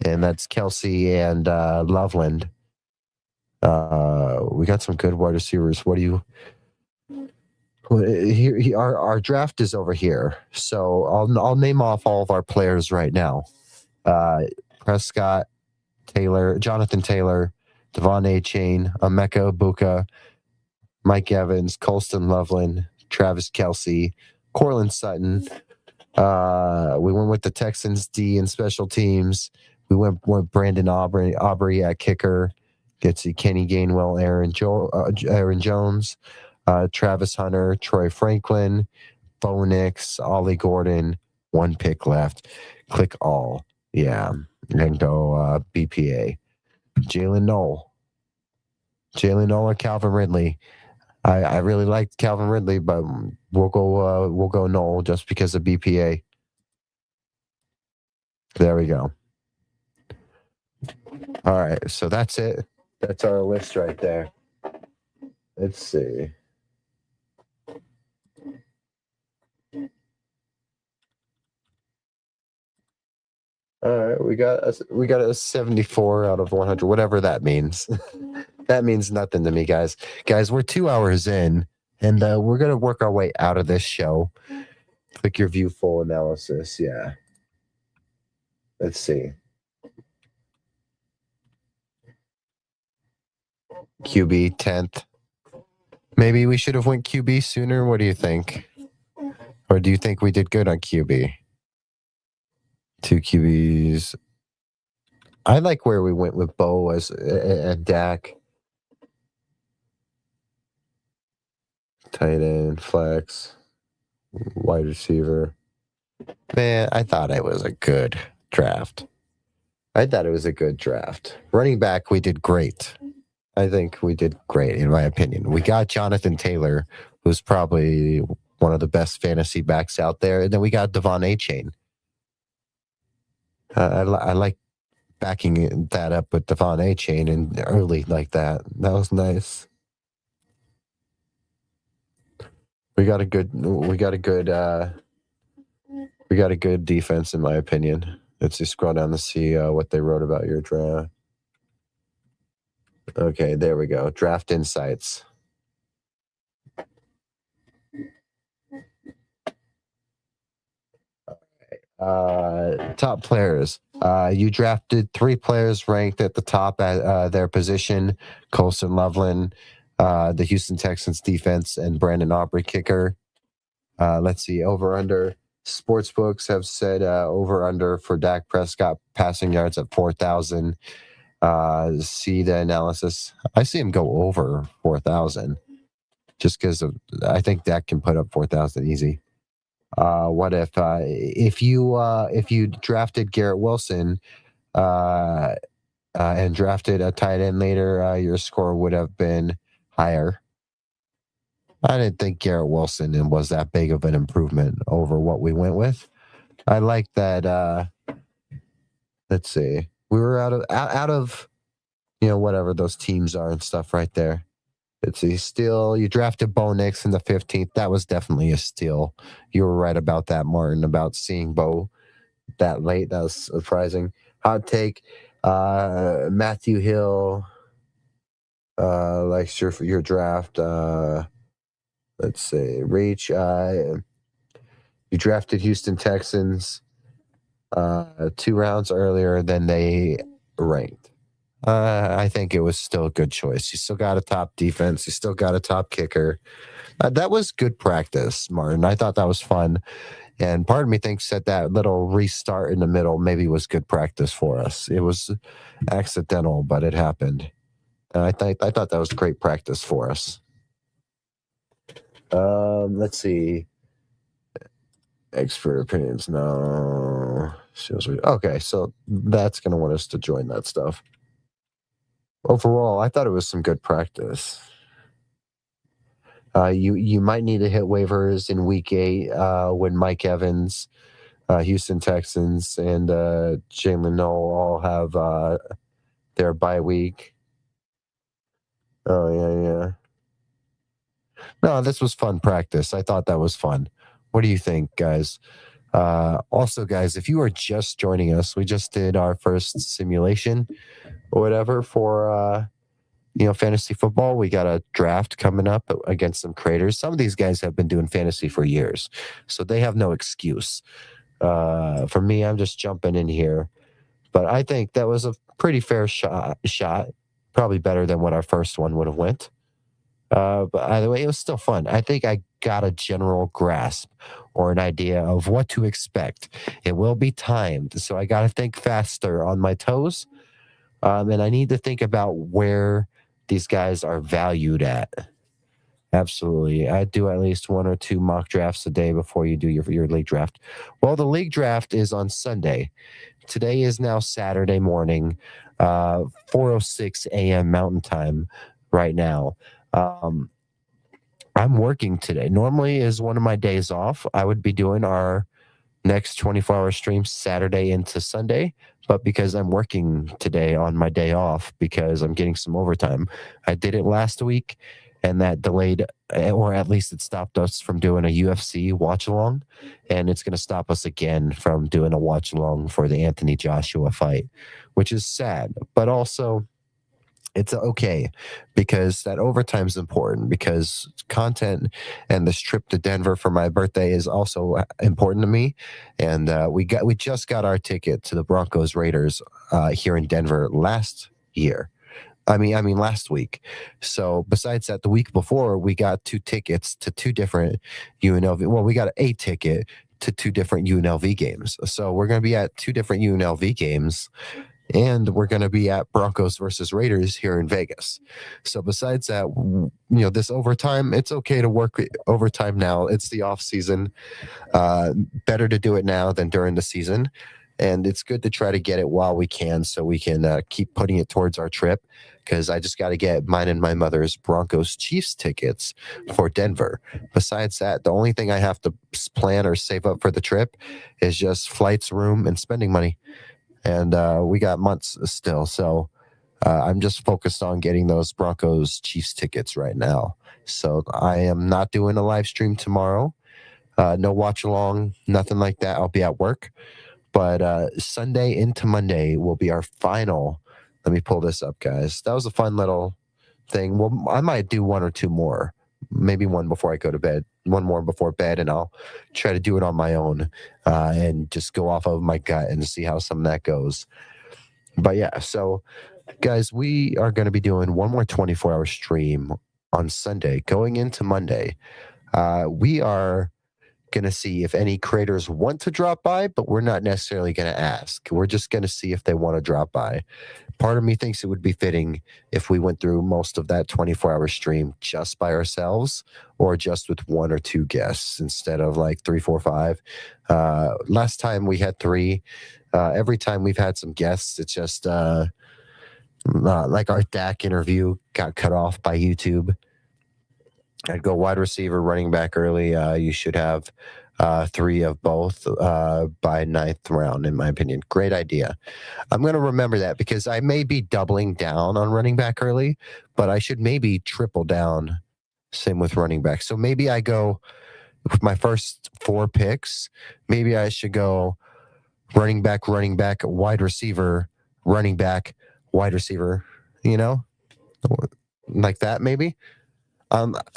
and that's Kelsey and Loveland. We got some good wide receivers. What do you? Our draft is over here, so I'll name off all of our players right now. Prescott, Taylor, Jonathan Taylor, Devon A-Chain, Emeka Ibuka, Mike Evans, Colston Loveland, Travis Kelsey, Courtland Sutton. We went with the Texans D and special teams. We went Brandon Aubrey at kicker. Gets you Kenny Gainwell, Aaron Jones, Travis Hunter, Troy Franklin, Bo Nix, Ollie Gordon. 1 pick left. Click all. Yeah. And go BPA. Jalen Noel or Calvin Ridley. I really liked Calvin Ridley, but we'll go Noel just because of BPA. There we go. All right, so that's it. That's our list right there. Let's see. got a 74 out of 100, whatever that means. That means nothing to me, guys. Guys, we're 2 hours in, and we're gonna work our way out of this show. Click your view full analysis. Yeah. Let's see. QB 10th. Maybe we should have went QB sooner. What do you think? Or do you think we did good on QB? 2 QBs. I like where we went with Bo as and Dak. Tight end, flex, wide receiver. Man, I thought it was a good draft. Running back, we did great. I think we did great, in my opinion. We got Jonathan Taylor, who's probably one of the best fantasy backs out there. And then we got Devon A-Chain. I like backing that up with Devon A-Chain and early like that. That was nice. We got a good defense, in my opinion. Let's just scroll down to see what they wrote about your draft. Okay, there we go. Draft insights. Top players. You drafted 3 players ranked at the top at their position: Colson Loveland, the Houston Texans defense, and Brandon Aubrey kicker. Let's see, over under. Sportsbooks have said over under for Dak Prescott passing yards at 4,000. See the analysis. I see him go over 4,000, just because I think Dak can put up 4,000 easy. What if you drafted Garrett Wilson and drafted a tight end later, your score would have been higher. I didn't think Garrett Wilson was that big of an improvement over what we went with. I like that. Let's see. We were out of whatever those teams are and stuff right there. It's a steal. You drafted Bo Nix in the 15th. That was definitely a steal. You were right about that, Martin, about seeing Bo that late. That was surprising. Hot take. Matthew Hill likes your draft. Let's see. Reach. You drafted Houston Texans 2 rounds earlier than they ranked. I think it was still a good choice. You still got a top defense. You still got a top kicker. That was good practice, Martin. I thought that was fun. And part of me thinks that little restart in the middle maybe was good practice for us. It was accidental, but it happened. And I thought that was great practice for us. Let's see. Expert opinions. No. Okay, so that's going to want us to join that stuff. Overall, I thought it was some good practice. You might need to hit waivers in week 8 when Mike Evans, Houston Texans, and Jalen Noel all have their bye week. Oh, yeah. No, this was fun practice. I thought that was fun. What do you think, guys? Also, guys, if you are just joining us, we just did our first simulation or whatever for fantasy football. We got a draft coming up against some creators. Some of these guys have been doing fantasy for years, so they have no excuse. For me, I'm just jumping in here, but I think that was a pretty fair shot. Probably better than what our first one would have went. But either way, it was still fun. I think I got a general grasp or an idea of what to expect. It will be timed, so I got to think faster on my toes. And I need to think about where these guys are valued at. Absolutely. I do at least 1 or 2 mock drafts a day before you do your league draft. Well, the league draft is on Sunday. Today is now Saturday morning, 4:06 a.m. Mountain Time right now. I'm working today. Normally is one of my days off. I would be doing our next 24-hour stream Saturday into Sunday, but because I'm working today on my day off because I'm getting some overtime, I did it last week, and that delayed, or at least it stopped us from doing a UFC watch along, and it's going to stop us again from doing a watch along for the Anthony Joshua fight, which is sad, but also it's okay because that overtime is important because content, and this trip to Denver for my birthday is also important to me. And we just got our ticket to the Broncos Raiders here in Denver last year. I mean last week. So besides that, the week before we got 2 tickets to 2 different UNLV. Well, we got a ticket to 2 different UNLV games. So we're going to be at 2 different UNLV games, and we're going to be at Broncos versus Raiders here in Vegas. So besides that, this overtime, it's okay to work overtime now. It's the off season. Better to do it now than during the season. And it's good to try to get it while we can so we can keep putting it towards our trip, because I just got to get mine and my mother's Broncos Chiefs tickets for Denver. Besides that, the only thing I have to plan or save up for the trip is just flights, room, and spending money. And we got months still. So I'm just focused on getting those Broncos Chiefs tickets right now. So I am not doing a live stream tomorrow. No watch along, nothing like that. I'll be at work. But Sunday into Monday will be our final. Let me pull this up, guys. That was a fun little thing. Well, I might do 1 or 2 more, maybe 1 before I go to bed, 1 more before bed, and I'll try to do it on my own and just go off of my gut and see how some of that goes. But yeah, so guys, we are going to be doing 1 more 24-hour stream on Sunday going into Monday. We are going to see if any creators want to drop by, but we're not necessarily going to ask. We're just going to see if they want to drop by. Part of me thinks it would be fitting if we went through most of that 24-hour stream just by ourselves, or just with 1 or 2 guests instead of like 3, 4, 5. Last time we had 3. Every time we've had some guests, it's just like our Dak interview got cut off by YouTube. I'd go wide receiver, running back early. You should have 3 of both by 9th round, in my opinion. Great idea. I'm going to remember that because I may be doubling down on running back early, but I should maybe triple down. Same with running back. So maybe I go with my first 4 picks. Maybe I should go running back, wide receiver, running back, wide receiver, like that maybe.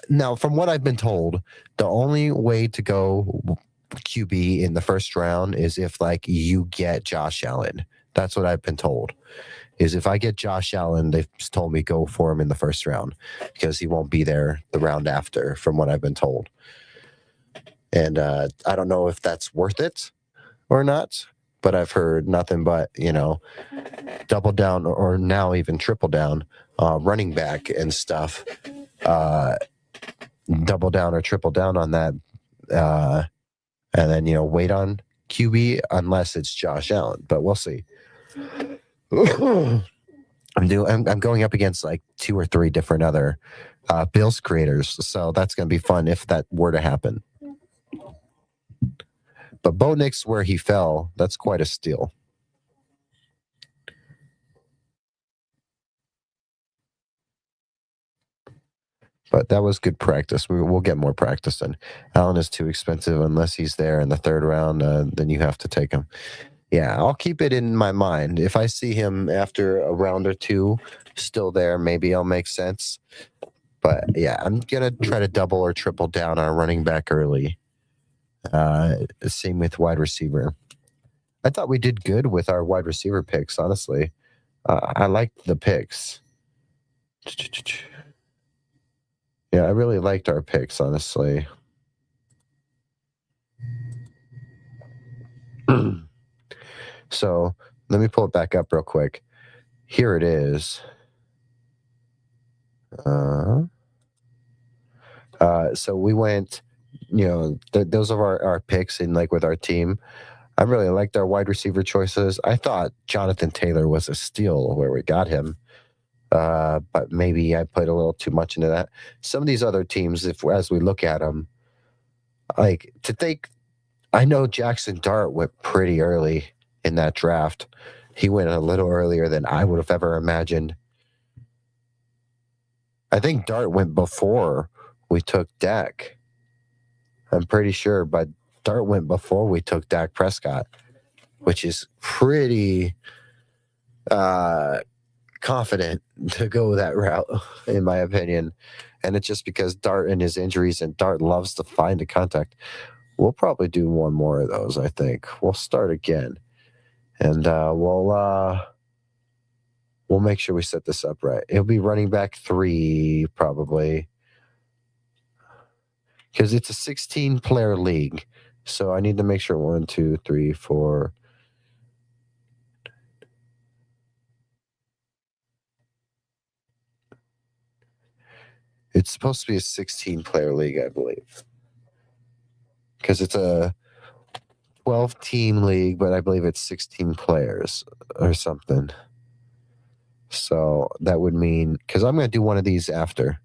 Now, from what I've been told, the only way to go QB in the first round is if like you get Josh Allen. That's what I've been told. Is if I get Josh Allen, they've told me go for him in the first round because he won't be there the round after, from what I've been told. And I don't know if that's worth it or not, but I've heard nothing but, double down or now even triple down running back and stuff. Double down or triple down on that, and then wait on QB unless it's Josh Allen. But we'll see. I'm going up against like 2 or 3 different other Bills creators, so that's going to be fun if that were to happen. But Bo Nix, where he fell, that's quite a steal. But that was good practice. We'll get more practice in. Allen is too expensive unless he's there in the 3rd round. Then you have to take him. Yeah, I'll keep it in my mind. If I see him after a round or 2 still there, maybe I'll make sense. But yeah, I'm going to try to double or triple down on running back early. Same with wide receiver. I thought we did good with our wide receiver picks, honestly. I liked the picks. Yeah, I really liked our picks, honestly. So let me pull it back up real quick. Here it is. So we went, those are our picks in like with our team. I really liked our wide receiver choices. I thought Jonathan Taylor was a steal where we got him. But maybe I put a little too much into that. Some of these other teams, as we look at them, like to think, I know Jackson Dart went pretty early in that draft. He went a little earlier than I would have ever imagined. I think Dart went before we took Dak. I'm pretty sure, but Dart went before we took Dak Prescott, which is pretty confident to go that route, in my opinion. And it's just because Dart and his injuries, and Dart loves to find a contact. We'll probably do one more of those, I think. We'll start again. And we'll make sure we set this up right. It'll be running back 3, probably. Because it's a 16-player league. So I need to make sure 1, 2, 3, 4. It's supposed to be a 16-player league, I believe. Because it's a 12-team league, but I believe it's 16 players or something. So that would mean, because I'm going to do one of these after.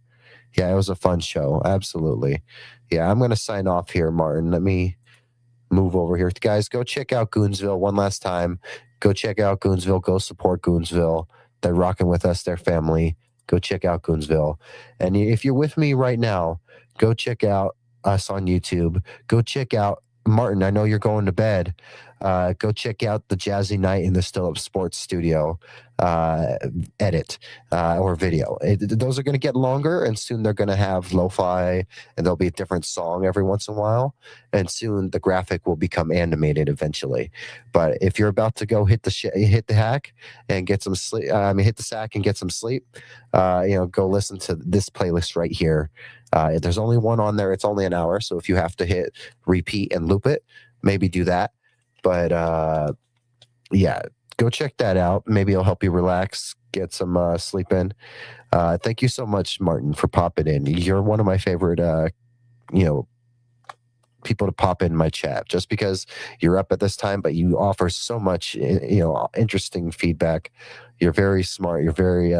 Yeah, it was a fun show. Absolutely. Yeah, I'm going to sign off here, Martin. Let me move over here. Guys, go check out Goonsville one last time. Go check out Goonsville. Go support Goonsville. They're rocking with us, their family. Go check out Goonsville. And if you're with me right now, go check out us on YouTube. Go check out Martin. I know you're going to bed. Go check out the Jazzy Night in the Still Up Sports Studio edit or video. Those are going to get longer, and soon they're going to have lo-fi, and there'll be a different song every once in a while, and soon the graphic will become animated eventually. But if you're about to go hit the hack and get some sleep, hit the sack and get some sleep, go listen to this playlist right here. There's only one on there. It's only an hour, so if you have to hit repeat and loop it, maybe do that. But yeah, go check that out. Maybe it'll help you relax, get some sleep in. Thank you so much, Martin, for popping in. You're one of my favorite, people to pop in my chat, just because you're up at this time, but you offer so much, interesting feedback. You're very smart. You're very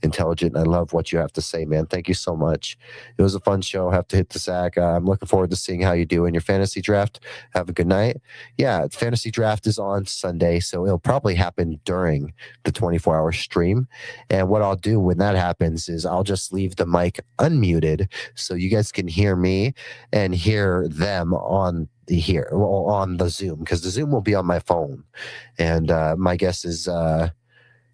intelligent. I love what you have to say, man. Thank you so much. It was a fun show. Have to hit the sack. I'm looking forward to seeing how you do in your fantasy draft. Have a good night. Yeah, fantasy draft is on Sunday, so it'll probably happen during the 24-hour stream. And what I'll do when that happens is I'll just leave the mic unmuted so you guys can hear me and hear them on the Zoom, because the Zoom will be on my phone. And my guess is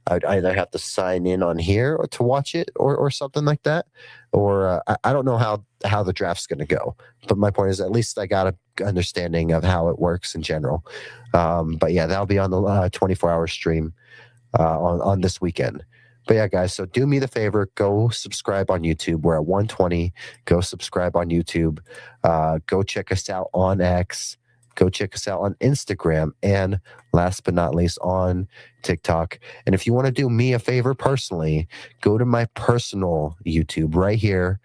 I'd either have to sign in on here to watch it or something like that. Or I don't know how the draft's going to go. But my point is, at least I got an understanding of how it works in general. But yeah, that'll be on the 24-hour stream on this weekend. But yeah, guys, so do me the favor, go subscribe on YouTube. We're at 120. Go subscribe on YouTube. Go check us out on X. Go check us out on Instagram, and last but not least, on TikTok. And if you want to do me a favor personally, go to my personal YouTube right here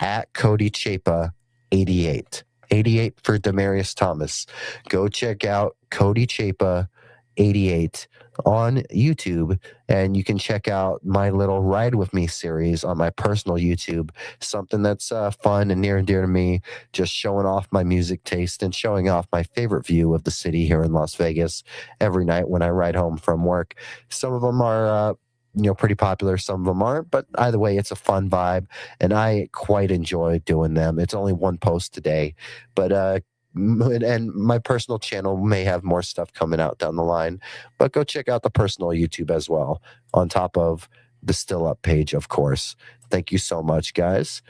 at Cody Chapa 88. 88 for Demarius Thomas. Go check out Cody Chapa 88 on YouTube, and you can check out my little Ride With Me series on my personal YouTube, something that's fun and near and dear to me, just showing off my music taste and showing off my favorite view of the city here in Las Vegas every night when I ride home from work. Some of them are pretty popular, some of them aren't, but either way, it's a fun vibe, and I quite enjoy doing them. It's only one post today, but and my personal channel may have more stuff coming out down the line, but go check out the personal YouTube as well, on top of the Still Up page, of course. Thank you so much, guys.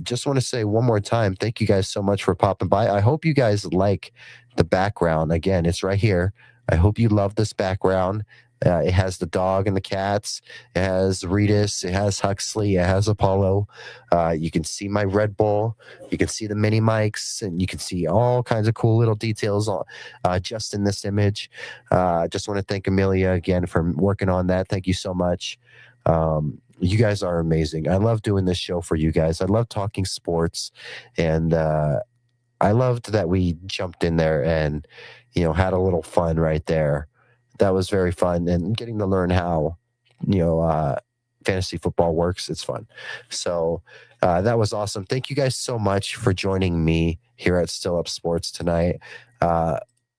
Just want to say one more time, thank you guys so much for popping by. I hope you guys like the background. Again, it's right here. I hope you love this background. It has the dog and the cats. It has Reedus. It has Huxley. It has Apollo. You can see my Red Bull. You can see the mini mics, and you can see all kinds of cool little details just in this image. Just want to thank Amelia again for working on that. Thank you so much. You guys are amazing. I love doing this show for you guys. I love talking sports, and I loved that we jumped in there and had a little fun right there. That was very fun, and getting to learn how, fantasy football works. It's fun. So that was awesome. Thank you guys so much for joining me here at Still Up Sports tonight.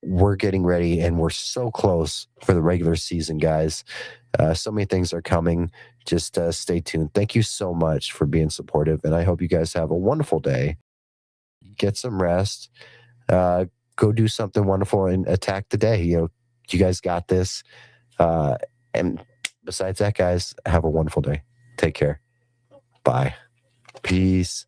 We're getting ready, and we're so close for the regular season, guys. So many things are coming just stay tuned. Thank you so much for being supportive, and I hope you guys have a wonderful day. Get some rest. Go do something wonderful and attack the day. You guys got this. And besides that, guys, have a wonderful day. Take care. Bye. Peace.